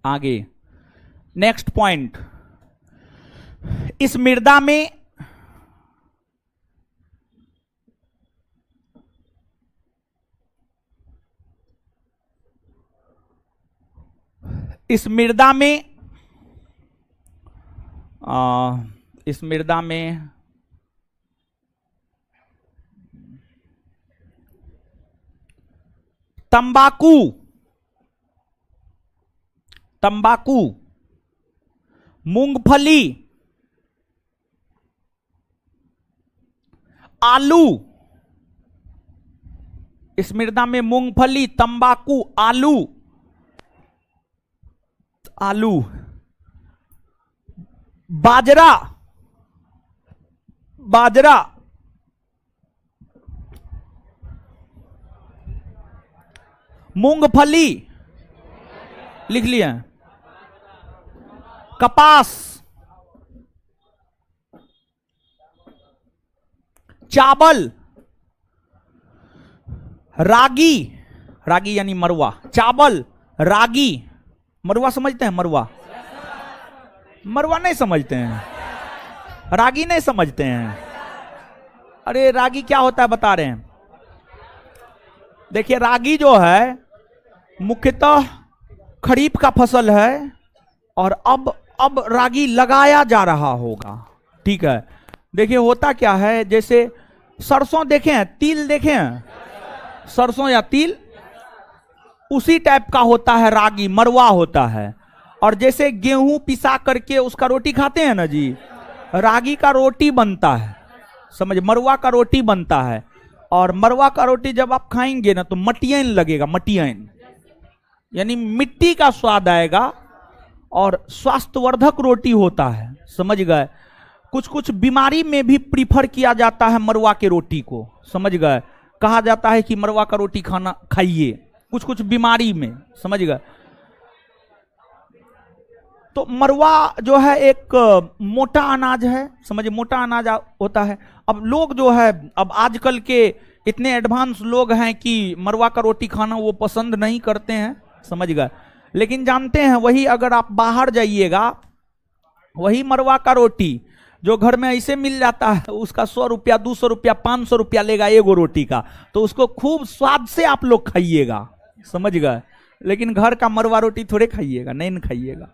आगे नेक्स्ट पॉइंट, इस मृदा में इस मृदा में तंबाकू, मूंगफली, आलू, इस मृदा में मूंगफली, तंबाकू, आलू, बाजरा, मूंगफली लिख लिया, कपास, चावल, रागी यानी मरुआ, चावल, रागी, मरुआ समझते हैं? मरुआ नहीं समझते हैं, रागी नहीं समझते हैं। अरे रागी क्या होता है बता रहे हैं। देखिए रागी जो है मुख्यतः खरीफ का फसल है और अब रागी लगाया जा रहा होगा, ठीक है। देखिए होता क्या है, जैसे सरसों देखे हैं, तिल देखे हैं, सरसों या तिल उसी टाइप का होता है रागी, मरुआ होता है। और जैसे गेहूं पिसा करके उसका रोटी खाते हैं ना जी, रागी का रोटी बनता है, समझ, मरुआ का रोटी बनता है। और मरुआ का रोटी जब आप खाएंगे ना तो मटियन लगेगा, मटियन यानी मिट्टी का स्वाद आएगा और स्वास्थ्यवर्धक रोटी होता है, समझ गए। कुछ बीमारी में भी प्रीफर किया जाता है मरुआ के रोटी को, समझ गए। कहा जाता है कि मरुआ का रोटी खाना खाइए कुछ बीमारी में, समझ गए। तो मरुआ जो है एक मोटा अनाज है, समझिए, मोटा अनाज होता है। अब लोग जो है, अब आजकल के इतने एडवांस लोग हैं कि मरुआ का रोटी खाना वो पसंद नहीं करते हैं, समझ गए। लेकिन जानते हैं वही अगर आप बाहर जाइएगा, वही मरुआ का रोटी जो घर में ऐसे मिल जाता है उसका 100 रुपया, 200 रुपया, 500 रुपया लेगा एगो रोटी का, तो उसको खूब स्वाद से आप लोग खाइएगा, समझ गए। लेकिन घर का मरुआ रोटी थोड़े खाइएगा, नहीं खाइएगा,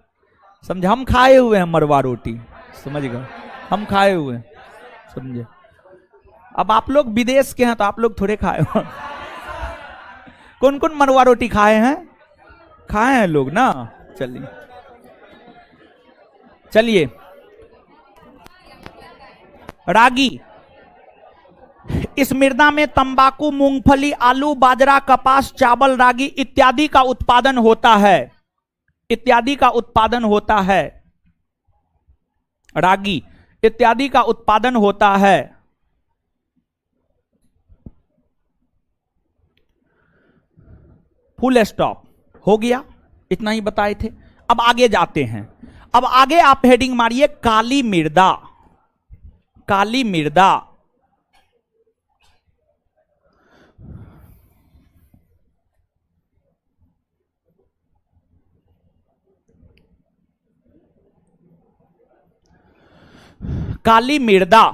समझे। हम खाए हुए हैं मरुआ रोटी, समझ गए, हम खाए हुए हैं, समझे। अब आप लोग विदेश के हैं तो आप लोग थोड़े खाए हो। कौन कौन मरुआ रोटी खाए हैं? खाए हैं लोग ना। चलिए रागी, इस मृदा में तंबाकू, मूंगफली, आलू, बाजरा, कपास, चावल, रागी इत्यादि का उत्पादन होता है, इत्यादि का उत्पादन होता है, रागी इत्यादि का उत्पादन होता है। फुल स्टॉप हो गया, इतना ही बताए थे। अब आगे जाते हैं। अब आगे आप हेडिंग मारिए काली मृदा, काली मृदा। काली मृदा।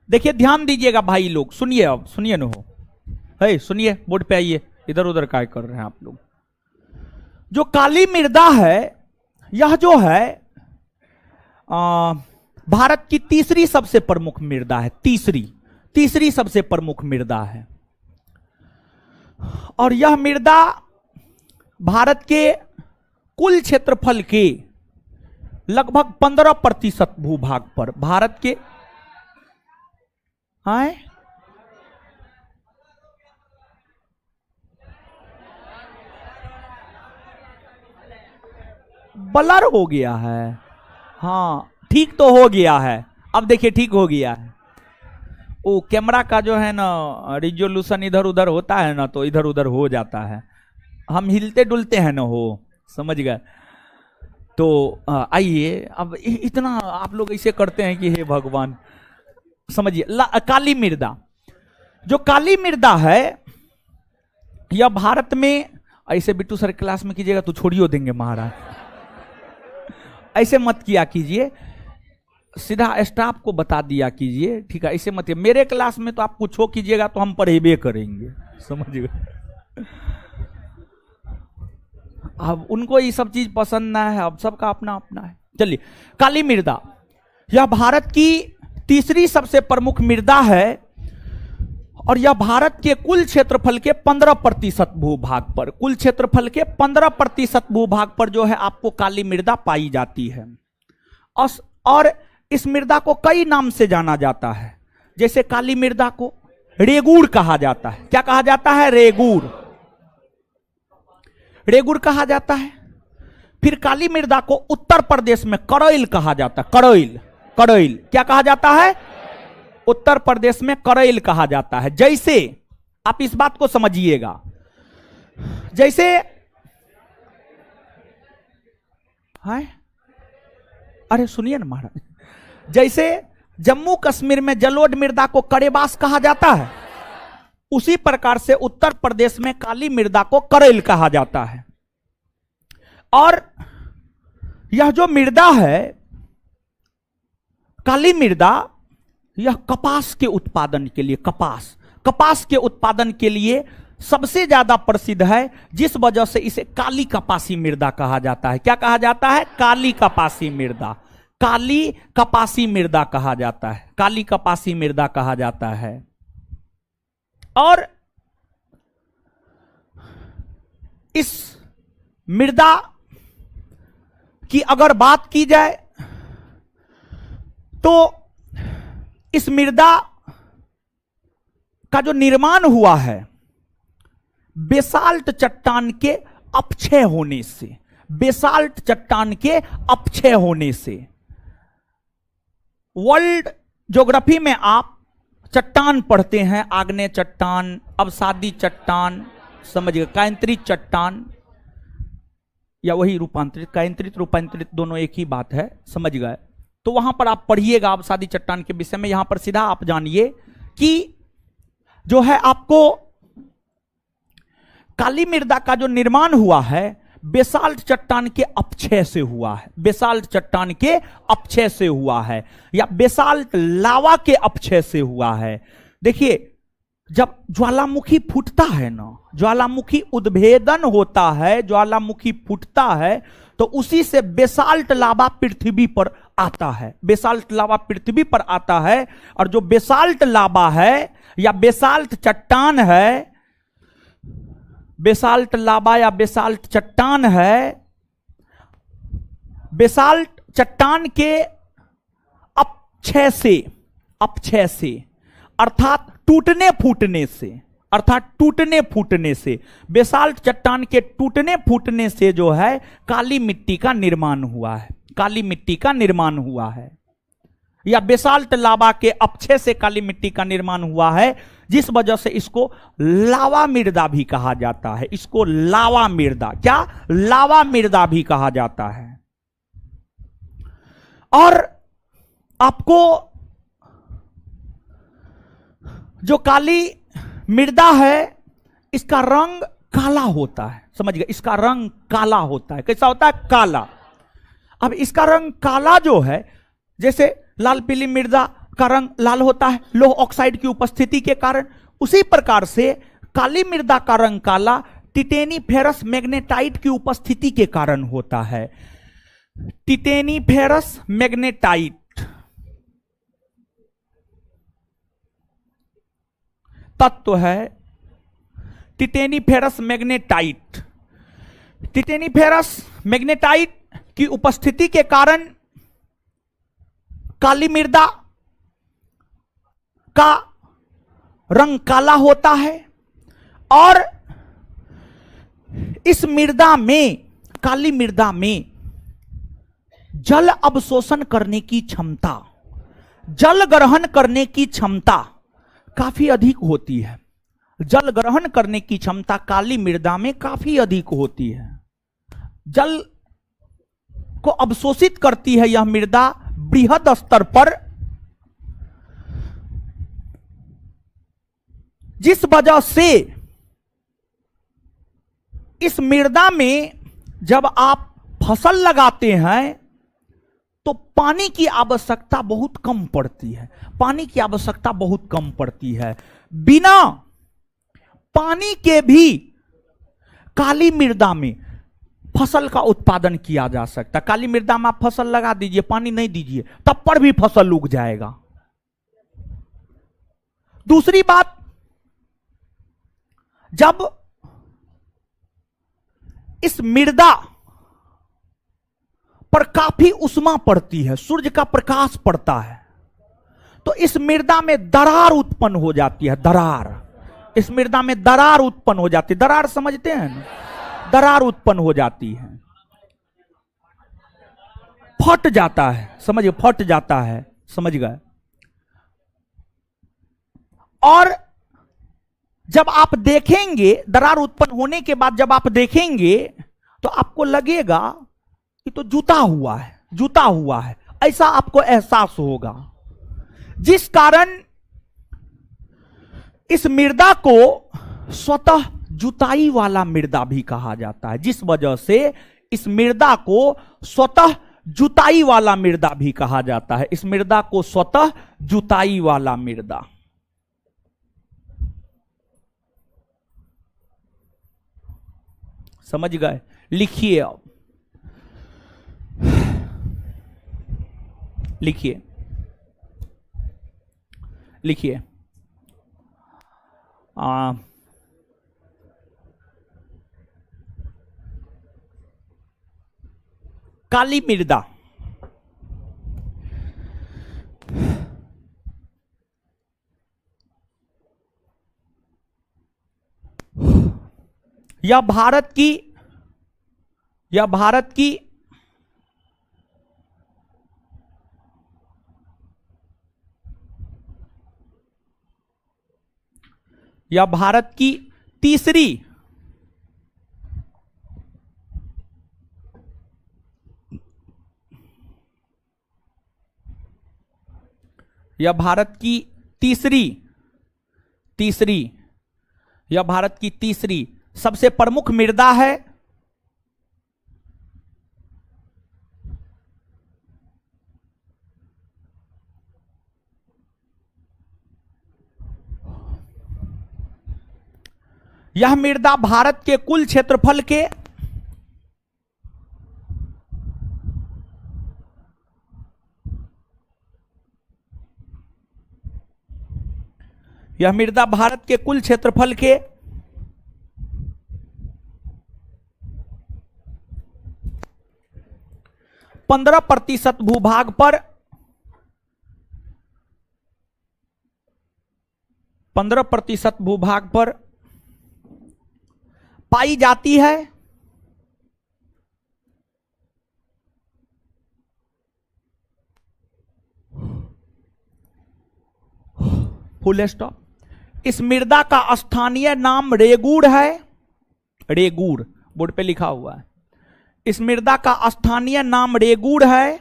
देखिए ध्यान दीजिएगा भाई लोग, सुनिए, अब सुनिए न हो, है सुनिए, बोर्ड पे आइए, इधर उधर काय कर रहे हैं आप लोग। जो काली मृदा है, यह जो है भारत की तीसरी सबसे प्रमुख मृदा है, तीसरी सबसे प्रमुख मृदा है। और यह मृदा भारत के कुल क्षेत्रफल के लगभग 15% भूभाग पर, भारत के आए ब्लर हो गया है, हाँ ठीक तो हो गया है, अब देखिए ठीक हो गया है। वो कैमरा का जो है ना रिजोल्यूशन इधर उधर होता है ना, तो इधर उधर हो जाता है, हम हिलते डुलते हैं ना, हो समझ गए। तो आइए, अब इतना आप लोग ऐसे करते हैं कि हे भगवान, समझिए। काली मृदा, जो काली मृदा है यह भारत में, ऐसे बिट्टू सर क्लास में कीजिएगा तो छोड़ियो देंगे महाराज, ऐसे मत किया कीजिए, सीधा स्टाफ को बता दिया कीजिए, ठीक है, ऐसे मत। मेरे क्लास में तो आप कुछ हो कीजिएगा तो हम पढ़ेबे करेंगे, समझिए। अब उनको ये सब चीज पसंद ना है, अब सबका अपना अपना है। चलिए, काली मृदा यह भारत की तीसरी सबसे प्रमुख मृदा है और यह भारत के कुल क्षेत्रफल के 15% भूभाग पर, कुल क्षेत्रफल के 15% भूभाग पर जो है आपको काली मृदा पाई जाती है। और इस मृदा को कई नाम से जाना जाता है, जैसे काली मृदा को रेगूर कहा जाता है। क्या कहा जाता है? रेगूर, रेगुर कहा जाता है। फिर काली मृदा को उत्तर प्रदेश में करैल कहा जाता है, करैल, करैल क्या कहा जाता है? उत्तर प्रदेश में करैल कहा जाता है। जैसे आप इस बात को समझिएगा, जैसे है, अरे सुनिए ना महाराज, जैसे जम्मू कश्मीर में जलोढ़ मृदा को करेबास कहा जाता है, उसी प्रकार से उत्तर प्रदेश में काली मृदा को करैल कहा जाता है। और यह जो मृदा है काली मृदा, यह कपास के उत्पादन के लिए, कपास के उत्पादन के लिए सबसे ज्यादा प्रसिद्ध है, जिस वजह से इसे काली कपासी मृदा कहा जाता है। क्या कहा जाता है? काली कपासी मृदा, काली कपासी मृदा कहा जाता है, काली कपासी मृदा कहा जाता है। और इस मृदा की अगर बात की जाए तो इस मृदा का जो निर्माण हुआ है बेसाल्ट चट्टान के अपक्षय होने से, बेसाल्ट चट्टान के अपक्षय होने से। वर्ल्ड ज्योग्राफी में आप चट्टान पढ़ते हैं, आग्नेय चट्टान, अवसादी चट्टान, समझिए, कायंत्रित चट्टान, या वही रूपांतरित, कायंत्रित रूपांतरित दोनों एक ही बात है, समझ गए। तो वहां पर आप पढ़िएगा अवसादी चट्टान के विषय में। यहां पर सीधा आप जानिए कि जो है आपको काली मृदा का जो निर्माण हुआ है बेसाल्ट चट्टान के अपक्षय से हुआ है, बेसाल्ट चट्टान के अपक्षय से हुआ है, या बेसाल्ट लावा के अपक्षय से हुआ है। देखिए, जब ज्वालामुखी फूटता है ना, ज्वालामुखी उद्भेदन होता है, ज्वालामुखी फूटता है, तो उसी से बेसाल्ट लावा पृथ्वी पर आता है, बेसाल्ट लावा पृथ्वी पर आता है। और जो बेसाल्ट लावा है या बेसाल्ट चट्टान है, बेसाल्ट लावा या बेसाल्ट चट्टान है, बेसाल्ट चट्टान के अपक्षय से, अपक्षय से अर्थात टूटने फूटने से, अर्थात टूटने फूटने से, बेसाल्ट चट्टान के टूटने फूटने से जो है काली मिट्टी का निर्माण हुआ है, काली मिट्टी का निर्माण हुआ है, या बेसाल्ट लावा के अपक्षय से काली मिट्टी का निर्माण हुआ है, जिस वजह से इसको लावा मृदा भी कहा जाता है। इसको लावा मृदा, क्या? लावा मृदा भी कहा जाता है। और आपको जो काली मृदा है इसका रंग काला होता है, समझ गए, इसका रंग काला होता है। कैसा होता है? काला। अब इसका रंग काला जो है, जैसे लाल पीली मृदा का रंग लाल होता है लौह ऑक्साइड की उपस्थिति के कारण। उसी प्रकार से काली मृदा का रंग काला टिटेनी फेरस मैग्नेटाइट की उपस्थिति के कारण होता है। टिटेनी फेरस मैग्नेटाइट तत्व है। Titaniferous magnetite, titaniferous magnetite की उपस्थिति के कारण काली मृदा का रंग काला होता है। और इस मृदा में, काली मृदा में जल अवशोषण करने की क्षमता, जल ग्रहण करने की क्षमता काफी अधिक होती है। जल ग्रहण करने की क्षमता काली मृदा में काफी अधिक होती है। जल को अवशोषित करती है यह मृदा बृहद स्तर पर, जिस वजह से इस मृदा में जब आप फसल लगाते हैं तो पानी की आवश्यकता बहुत कम पड़ती है। पानी की आवश्यकता बहुत कम पड़ती है। बिना पानी के भी काली मृदा में फसल का उत्पादन किया जा सकता है। काली मृदा में आप फसल लगा दीजिए, पानी नहीं दीजिए, तब पर भी फसल उग जाएगा। दूसरी बात, जब इस मृदा पर काफी उष्मा पड़ती है, सूर्य का प्रकाश पड़ता है, तो इस मृदा में दरार उत्पन्न हो जाती है। दरार, इस मृदा में दरार उत्पन्न हो जाती है। दरार समझते हैं ना? दरार उत्पन्न हो जाती है, फट जाता है, समझिए, फट जाता है, समझ गए। और जब आप देखेंगे दरार उत्पन्न होने के बाद, जब आप देखेंगे तो आपको लगेगा कि तो जुता हुआ है, जुता हुआ है, ऐसा आपको एहसास होगा। जिस कारण इस मृदा को स्वतः जुताई वाला मृदा भी कहा जाता है। जिस वजह से इस मृदा को स्वतः जुताई वाला मृदा भी कहा जाता है। इस मृदा को स्वतः जुताई वाला मृदा। समझ गए? लिखिए, अब लिखिए, लिखिए। काली मृदा, यह भारत की, यह भारत की यह भारत की तीसरी यह भारत की तीसरी यह भारत की तीसरी सबसे प्रमुख मृदा है। यह मृदा भारत के कुल क्षेत्रफल के यह मृदा भारत के कुल क्षेत्रफल के 15% भूभाग पर 15% भूभाग पर पाई जाती है। Full stop. इस मृदा का स्थानीय नाम रेगुड़ है। रेगुड़ बोर्ड पे लिखा हुआ है। इस मृदा का स्थानीय नाम रेगुड़ है।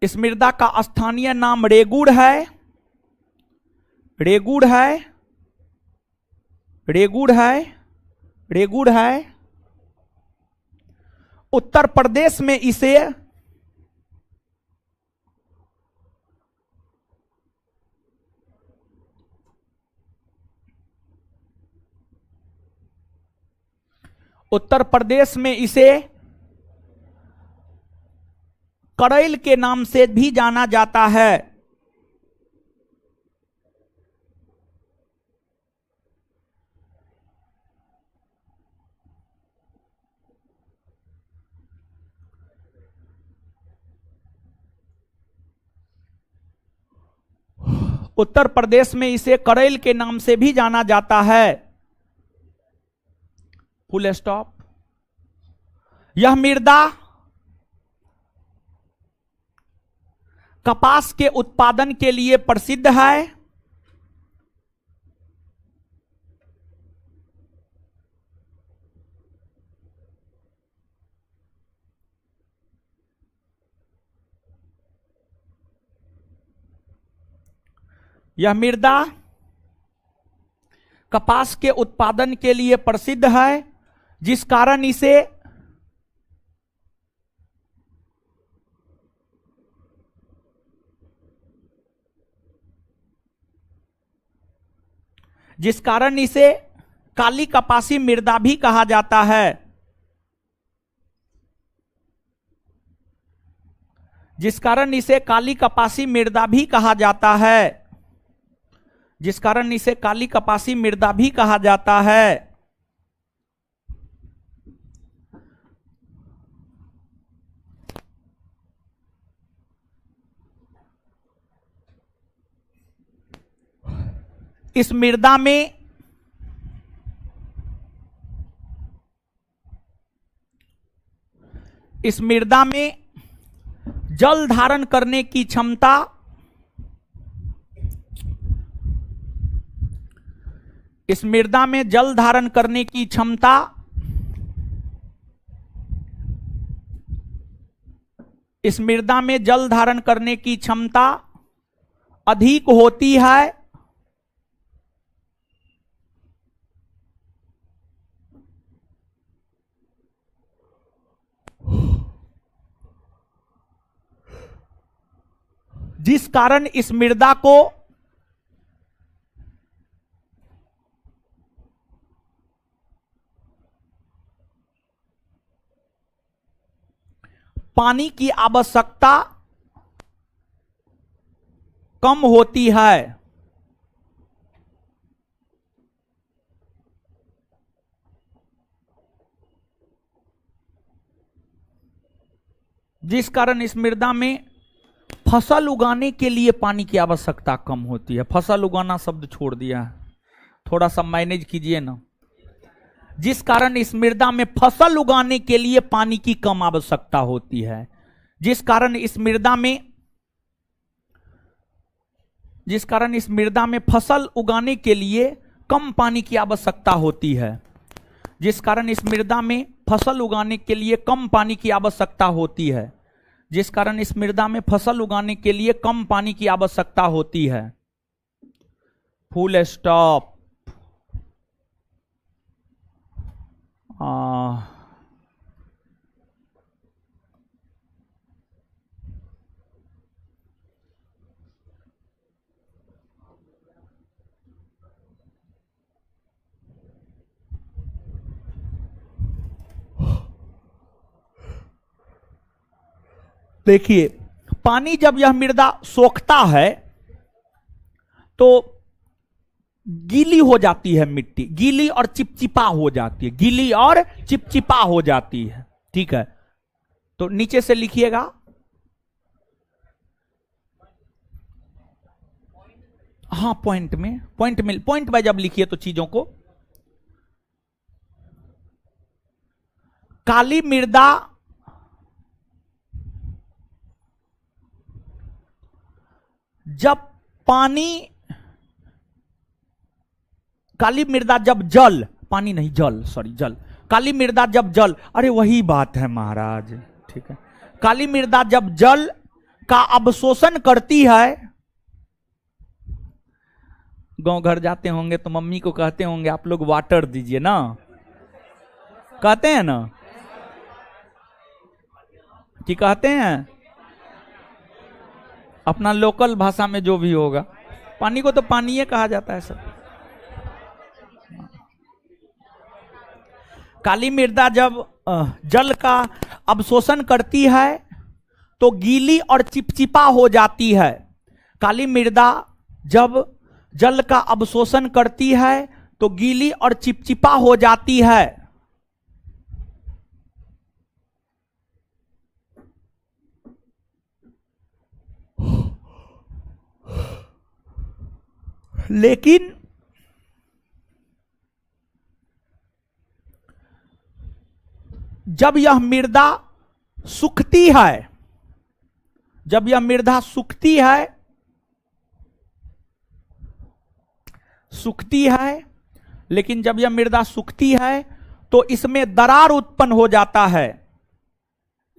इस मृदा का स्थानीय नाम रेगुड़ है। रेगुड़ है, रेगुड़ है, रेगुड़ है। उत्तर प्रदेश में इसे उत्तर प्रदेश में इसे करैल के नाम से भी जाना जाता है। उत्तर प्रदेश में इसे करैल के नाम से भी जाना जाता है। Full stop. यह मृदा कपास के उत्पादन के लिए प्रसिद्ध है। यह मृदा कपास के उत्पादन के लिए प्रसिद्ध है, जिस कारण इसे काली कपासी मृदा भी कहा जाता है। जिस कारण इसे काली कपासी मृदा भी कहा जाता है। जिस कारण इसे काली कपासी मृदा भी कहा जाता है। इस मृदा में जल धारण करने की क्षमता इस मृदा में जल धारण करने की क्षमता इस मृदा में जल धारण करने की क्षमता अधिक होती है। जिस कारण इस मृदा को पानी की आवश्यकता कम होती है। जिस कारण इस मृदा में फसल उगाने के लिए पानी की आवश्यकता कम होती है। फसल उगाना शब्द छोड़ दिया है, थोड़ा सा मैनेज कीजिए ना। जिस कारण इस मृदा में फसल उगाने के लिए पानी की कम आवश्यकता होती है। जिस कारण इस मृदा में फसल उगाने के लिए कम पानी की आवश्यकता होती है। जिस कारण इस मृदा में फसल उगाने के लिए कम पानी की आवश्यकता होती है। जिस कारण इस मृदा में फसल उगाने के लिए कम पानी की आवश्यकता होती है। Full stop. देखिए, पानी जब यह मृदा सोखता है तो गीली हो जाती है मिट्टी, गीली और चिपचिपा हो जाती है, गीली और चिपचिपा हो जाती है। ठीक है, तो नीचे से लिखिएगा। हाँ, पॉइंट बाय जब लिखिए तो चीजों को। काली मृदा जब पानी काली मृदा जब जल पानी नहीं जल सॉरी जल काली मृदा जब जल अरे वही बात है महाराज। ठीक है, काली मृदा जब जल का अवशोषण करती है। गांव घर जाते होंगे तो मम्मी को कहते होंगे आप लोग वाटर दीजिए ना, कहते हैं ना। कि कहते हैं अपना लोकल भाषा में जो भी होगा, पानी को तो पानी ही कहा जाता है सर। काली मृदा जब जल का अवशोषण करती है तो गीली और चिपचिपा हो जाती है। काली मृदा जब जल का अवशोषण करती है तो गीली और चिपचिपा हो जाती है। लेकिन जब यह मृदा सूखती है, जब यह मृदा सूखती है, लेकिन जब यह मृदा सूखती है तो इसमें दरार उत्पन्न हो जाता है।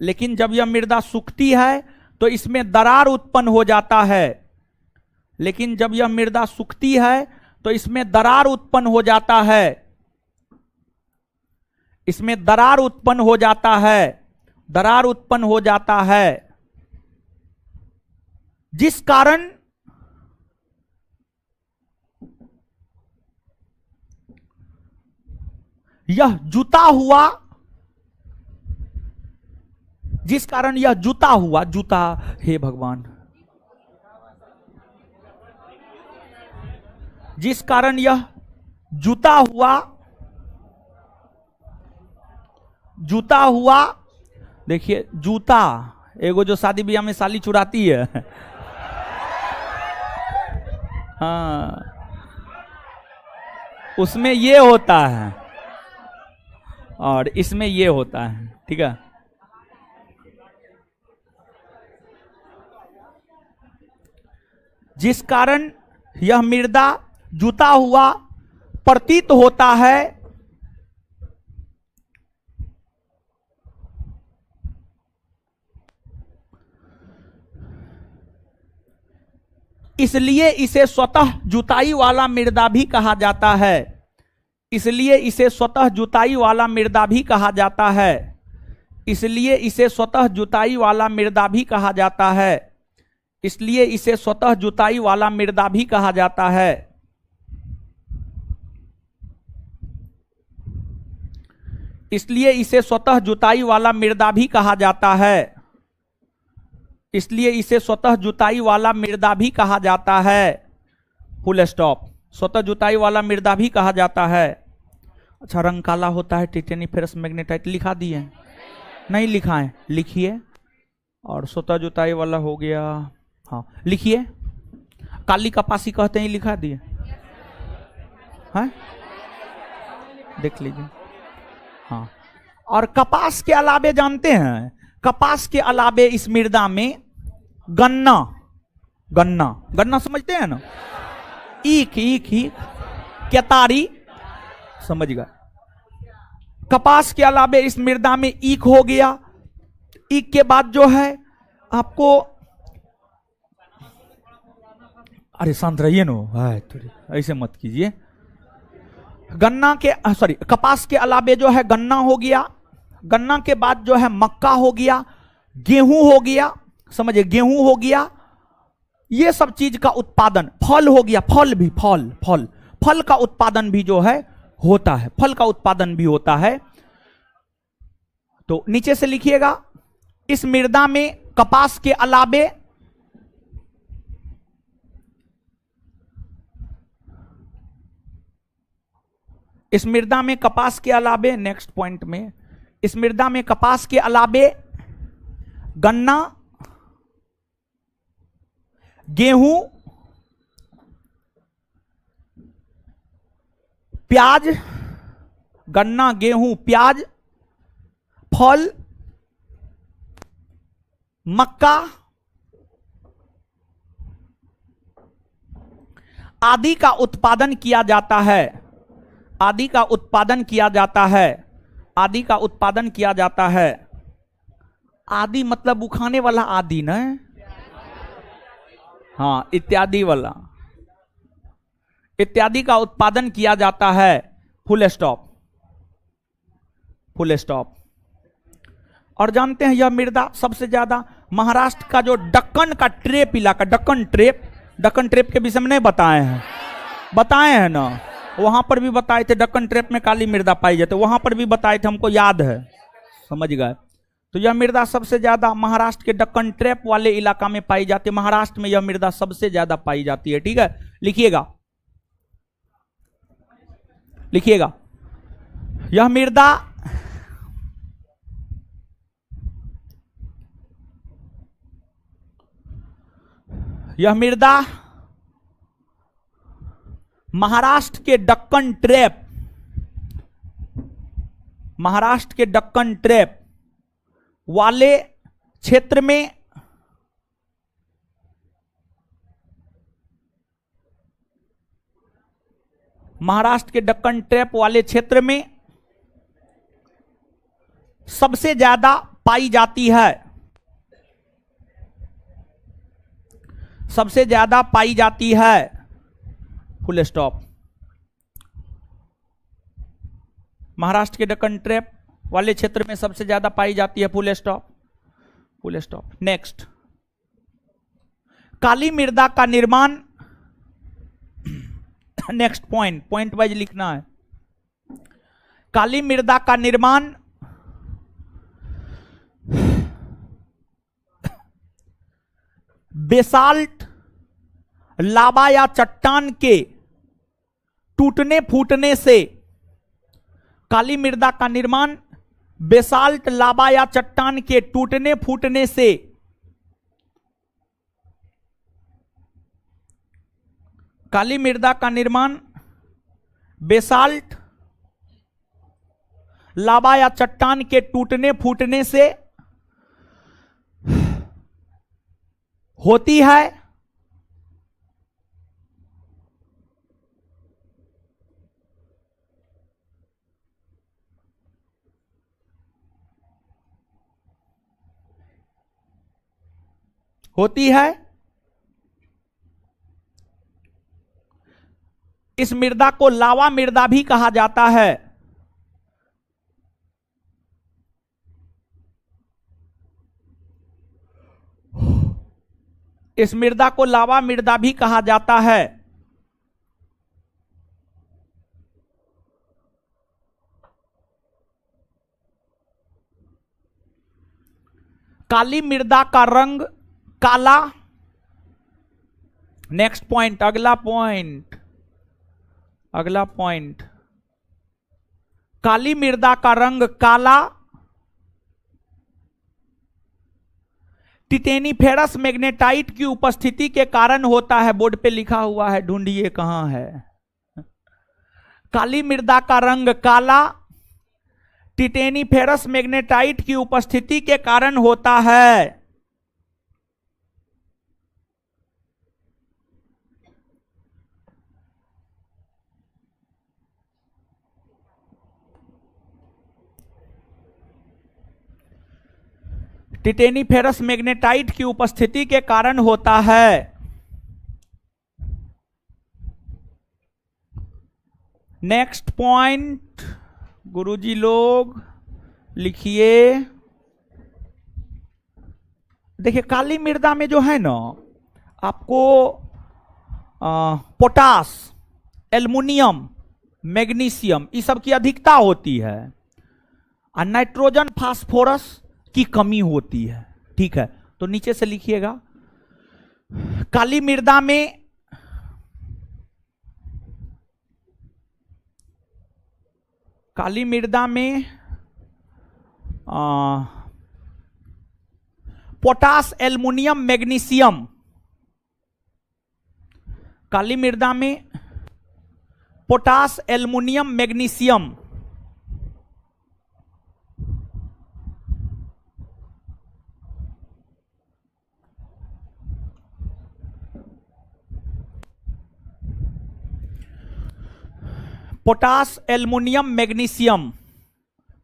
लेकिन जब यह मृदा सूखती है तो इसमें दरार उत्पन्न हो जाता है। लेकिन जब यह मृदा सूखती है तो इसमें दरार उत्पन्न हो जाता है। इसमें दरार उत्पन्न हो जाता है, दरार उत्पन्न हो जाता है, जिस कारण यह जुता हुआ, जिस कारण यह जुता हुआ, जुता, हे भगवान, जिस कारण यह जुता हुआ, देखिए जूता, एगो जो शादी ब्याह में साली चुराती है, हाँ, उसमें ये होता है और इसमें ये होता है, ठीक है। जिस कारण यह मृदा जुता हुआ प्रतीत होता है, इसलिए इसे स्वतः जुताई वाला मृदा भी कहा जाता है। इसलिए इसे स्वतः जुताई वाला मृदा भी कहा जाता है। इसलिए इसे स्वतः जुताई वाला मृदा भी कहा जाता है। इसलिए इसे स्वतः जुताई वाला मृदा भी कहा जाता है। इसलिए इसे स्वतः जुताई वाला मृदा भी कहा जाता है। इसलिए इसे स्वतः जुताई वाला मृदा भी कहा जाता है। Full stop. स्वतः जुताई वाला मृदा भी कहा जाता है। अच्छा, रंग काला होता है टिटेनिफेरस मैग्नेटाइट, लिखा दिए? नहीं लिखा है, लिखिए। और स्वतः जुताई वाला हो गया, हाँ लिखिए। काली कपासी कहते हैं, लिखा दिए हैं, देख लीजिए। हाँ, और कपास के अलावे जानते हैं, कपास के अलावे इस मृदा में गन्ना, गन्ना, गन्ना समझते हैं ना, ईख, ईख, ईख, केतारी, समझ गए। कपास के अलावे इस मृदा में ईख हो गया। ईख के बाद जो है आपको, अरे शांत रहिए नो, ऐसे मत कीजिए। गन्ना के, सॉरी, कपास के अलावे जो है गन्ना हो गया। गन्ना के बाद जो है मक्का हो गया, गेहूं हो गया, समझिए, गेहूं हो गया। ये सब चीज का उत्पादन, फल हो गया, फल भी, फल, फल, फल का उत्पादन भी जो है होता है, फल का उत्पादन भी होता है। तो नीचे से लिखिएगा, इस मृदा में कपास के अलावे इस मृदा में कपास के अलावे, नेक्स्ट पॉइंट में, इस मृदा में कपास के अलावे गन्ना, गेहूं, प्याज, गन्ना, गेहूं, प्याज, फल, मक्का आदि का उत्पादन किया जाता है। आदि का उत्पादन किया जाता है। आदि का उत्पादन किया जाता है। आदि मतलब उखाने वाला आदि न, हाँ, इत्यादि वाला, इत्यादि का उत्पादन किया जाता है। Full stop, full stop. और जानते हैं यह मृदा सबसे ज्यादा महाराष्ट्र का जो दक्कन का ट्रेप इलाका, दक्कन ट्रेप के विषय में नहीं बताए हैं ना, वहां पर भी बताए थे। दक्कन ट्रेप में काली मृदा पाई जाती है, वहां पर भी बताए थे, हमको याद है, समझ गए। तो यह मृदा सबसे ज्यादा महाराष्ट्र के दक्कन ट्रेप वाले इलाका में पाई जाती है। महाराष्ट्र में यह मृदा सबसे ज्यादा पाई जाती है। ठीक है, लिखिएगा यह मृदा महाराष्ट्र के दक्कन ट्रेप वाले क्षेत्र में सबसे ज्यादा पाई जाती है। Full stop. महाराष्ट्र के दक्कन ट्रेप वाले क्षेत्र में सबसे ज्यादा पाई जाती है। Full stop. नेक्स्ट, काली मृदा का निर्माण, नेक्स्ट पॉइंट वाइज लिखना है। काली मृदा का निर्माण बेसाल्ट, लावा या चट्टान के टूटने फूटने से, काली मृदा का निर्माण बेसाल्ट, लावा या चट्टान के टूटने फूटने से, काली मृदा का निर्माण बेसाल्ट, लावा या चट्टान के टूटने फूटने से होती है। इस मृदा को लावा मृदा भी कहा जाता है। इस मृदा को लावा मृदा भी कहा जाता है। काली मृदा का रंग काला। नेक्स्ट पॉइंट, अगला पॉइंट, काली मृदा का रंग काला टिटेनीफेरस मैग्नेटाइट की उपस्थिति के कारण होता है। बोर्ड पे लिखा हुआ है, ढूंढिए कहां है। काली मृदा का रंग काला टिटेनीफेरस मैग्नेटाइट की उपस्थिति के कारण होता है। टिटेनीफेरस मैग्नेटाइट की उपस्थिति के कारण होता है। नेक्स्ट पॉइंट, गुरुजी लोग लिखिए। देखिए, काली मृदा में जो है ना, आपको पोटास, एल्युमिनियम, मैग्नीशियम, ये सब की अधिकता होती है और नाइट्रोजन, फास्फोरस की कमी होती है। ठीक है, तो नीचे से लिखिएगा, काली मृदा में पोटास, एल्युमिनियम, मैग्नीशियम, काली मृदा में potash, aluminium, magnesium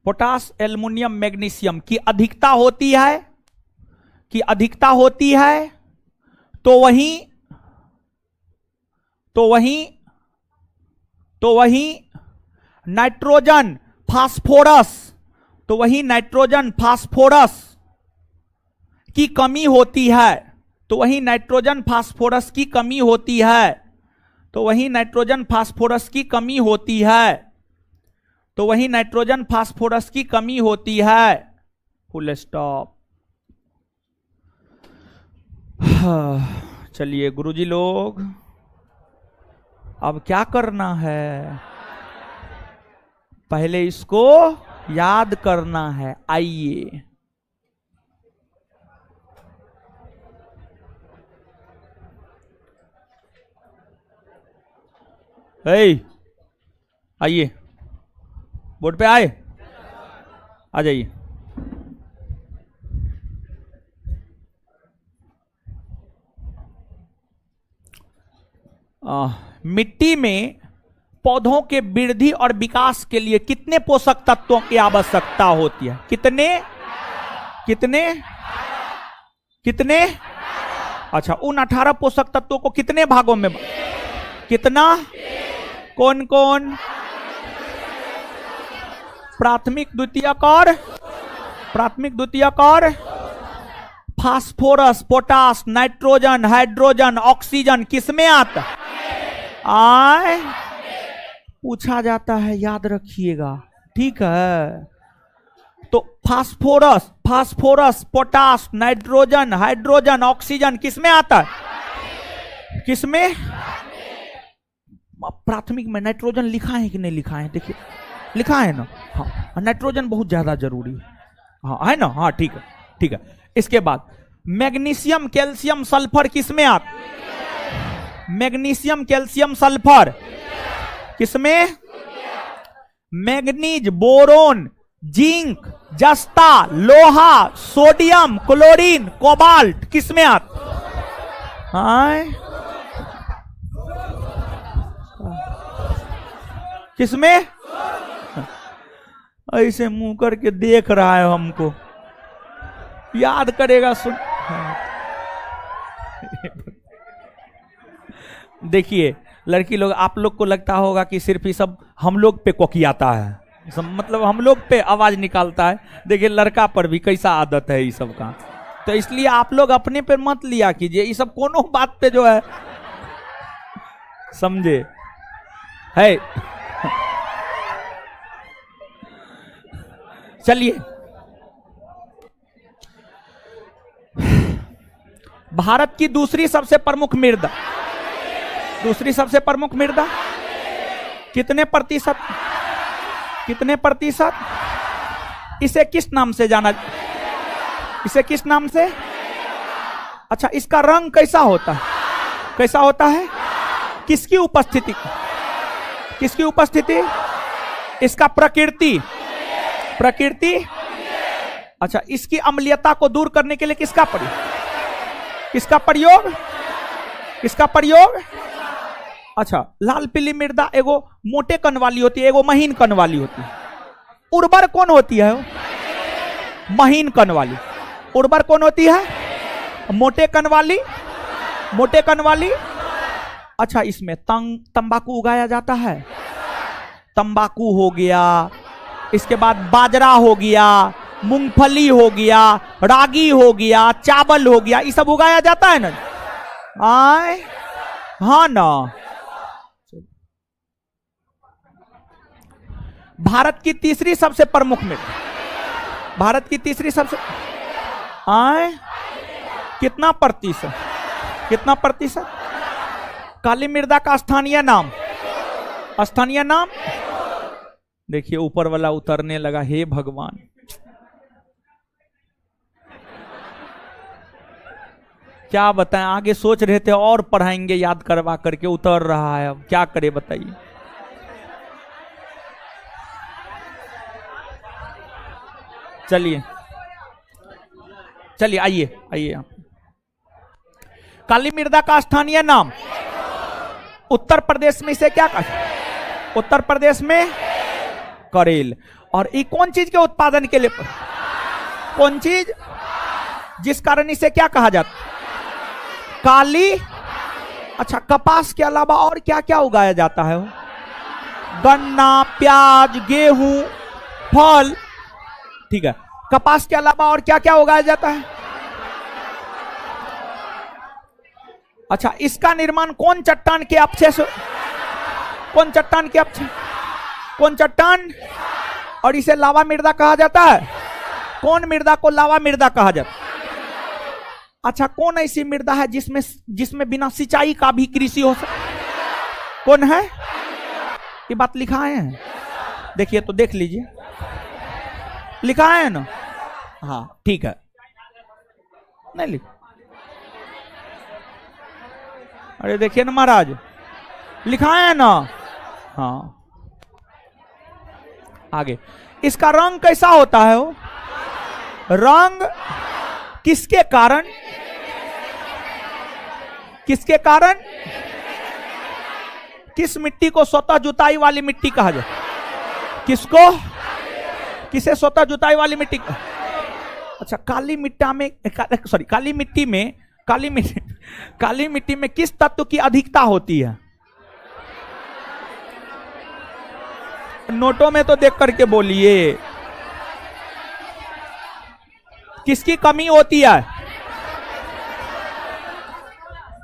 potash, aluminium, magnesium की अधिकता होती है, तो वहीं नाइट्रोजन, फास्फोरस, तो वही नाइट्रोजन फास्फोरस की कमी होती है। तो वही नाइट्रोजन फास्फोरस की कमी होती है। तो वही नाइट्रोजन फास्फोरस की कमी होती है। तो वही नाइट्रोजन फास्फोरस की कमी होती है। Full stop. चलिए गुरुजी लोग, अब क्या करना है? पहले इसको याद करना है। आइए, आइए, बोर्ड पे आए, आ जाइए। मिट्टी में पौधों के वृद्धि और विकास के लिए कितने पोषक तत्वों की आवश्यकता होती है? कितने कितने कितने? अच्छा, उन 18 पोषक तत्वों को कितने भागों में, कितना, कौन कौन? प्राथमिक, द्वितीयक और प्राथमिक, द्वितीयक और phosphorus, potash, nitrogen, hydrogen, oxygen किसमें आता? आए पूछा जाता है, याद रखिएगा, ठीक है? तो phosphorus, phosphorus, potash, nitrogen, hydrogen, oxygen किसमें आता है? किसमें? प्राथमिक में। नाइट्रोजन लिखा है कि नहीं लिखा है? देखिए, लिखा है ना। हाँ, नाइट्रोजन बहुत ज्यादा जरूरी है। हाँ, है ना? हाँ, ठीक है, ठीक है। इसके बाद मैग्नीशियम, कैल्शियम, सल्फर किसमें आता? मैग्नीशियम, कैल्शियम, सल्फर किसमें? मैग्नीज, बोरोन, जिंक, जस्ता, लोहा, सोडियम, क्लोरीन, कोबाल्ट किसमें आता? हाँ, किसमें? ऐसे मुंह करके देख रहा है हमको, याद करेगा। सुन, देखिए लड़की लोग, आप लोग को लगता होगा कि सिर्फ ये सब हम लोग पे कोकियाता है, सब मतलब हम लोग पे आवाज निकालता है। देखिए लड़का पर भी कैसा आदत है ये सब का। तो इसलिए आप लोग अपने पे मत लिया कीजिए, ये सब कोनो बात पे जो है, समझे? है। चलिए, भारत की दूसरी सबसे प्रमुख मृदा, दूसरी सबसे प्रमुख मृदा कितने प्रतिशत, कितने प्रतिशत? इसे किस नाम से जाना, इसे किस नाम से? अच्छा, इसका रंग कैसा होता है? कैसा होता है? किसकी उपस्थिति, किसकी उपस्थिति? इसका प्रकृति, प्रकृति। अच्छा, इसकी अम्लीयता को दूर करने के लिए किसका प्रयोग, किसका प्रयोग, किसका प्रयोग? अच्छा, लाल पीली मृदा एगो मोटे कण वाली होती है, एगो महीन कण वाली होती है। उर्वर कौन होती है? महीन कण वाली। उर्वर कौन होती है? मोटे कण वाली, मोटे कण वाली। अच्छा, इसमें तंबाकू उगाया जाता है। तंबाकू हो गया, इसके बाद बाजरा हो गया, मूंगफली हो गया, रागी हो गया, चावल हो गया, ये सब उगाया जाता है ना? आए, हाँ ना। भारत की तीसरी सबसे प्रमुख मृदा, भारत की तीसरी सबसे, आए कितना प्रतिशत, कितना प्रतिशत? काली मृदा का स्थानीय नाम, स्थानीय नाम देखिए, ऊपर वाला उतरने लगा। हे भगवान, क्या बताएं, आगे सोच रहे थे और पढ़ाएंगे याद करवा करके, उतर रहा है। अब क्या करे बताइए। चलिए चलिए, आइए आइए। काली मृदा का स्थानीय नाम, उत्तर प्रदेश में इसे क्या कहते? उत्तर प्रदेश में करेल। और ये कौन चीज के उत्पादन के लिए, कौन चीज जिस कारण इसे क्या कहा जाता? काली। अच्छा, कपास के अलावा और क्या क्या उगाया जाता है? गन्ना, प्याज, गेहूं, फल, ठीक है, कपास के अलावा और क्या क्या उगाया जाता है? अच्छा, इसका निर्माण कौन चट्टान के अपक्षय से, कौन चट्टान के अपक्षय, कौन चट्टान? और इसे लावा मृदा कहा जाता है। कौन मृदा को लावा मृदा कहा जाता है? अच्छा, कौन ऐसी मृदा है जिसमें बिना सिंचाई का भी कृषि हो सकता? कौन है? ये बात लिखा है, देखिए तो देख लीजिए, लिखा है ना? हाँ ठीक है, नहीं लिख, अरे देखिए ना महाराज, लिखा है ना? हाँ, आगे, इसका रंग कैसा होता है? वो रंग किसके कारण, किसके कारण? किस मिट्टी को स्वतः जुताई वाली मिट्टी कहा जाए? किसको, किसे स्वतः जुताई वाली मिट्टी? अच्छा, काली मिट्टी में, सॉरी, काली मिट्टी में, काली मिट्टी में किस तत्व की अधिकता होती है? नोटों में तो देख करके बोलिए, किसकी कमी होती है?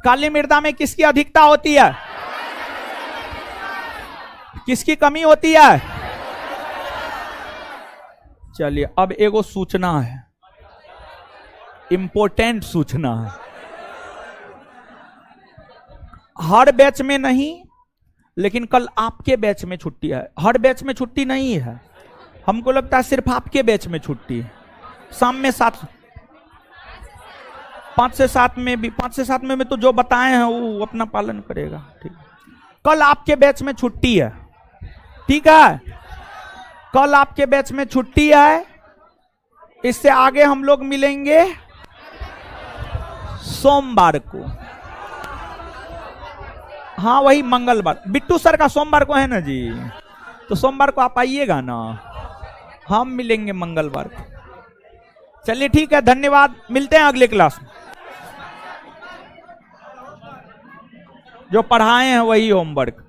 काली मृदा में किसकी अधिकता होती है? किसकी कमी होती है? चलिए, अब एगो सूचना है, इंपॉर्टेंट सूचना है, हर बैच में नहीं, लेकिन कल आपके बैच में छुट्टी है। हर बैच में छुट्टी नहीं है, हमको लगता है सिर्फ आपके बैच में छुट्टी है। शाम में 5 से 7 में भी, 5 से 7 में तो जो बताए हैं वो अपना पालन करेगा। ठीक, कल आपके बैच में छुट्टी है, ठीक है, कल आपके बैच में छुट्टी है। इससे आगे हम लोग मिलेंगे सोमवार को, हाँ वही मंगलवार, बिट्टू सर का सोमवार को है ना जी, तो सोमवार को आप आइएगा ना, हम मिलेंगे मंगलवार को। चलिए ठीक है, धन्यवाद, मिलते हैं अगले क्लास में। जो पढ़ाए हैं वही होमवर्क।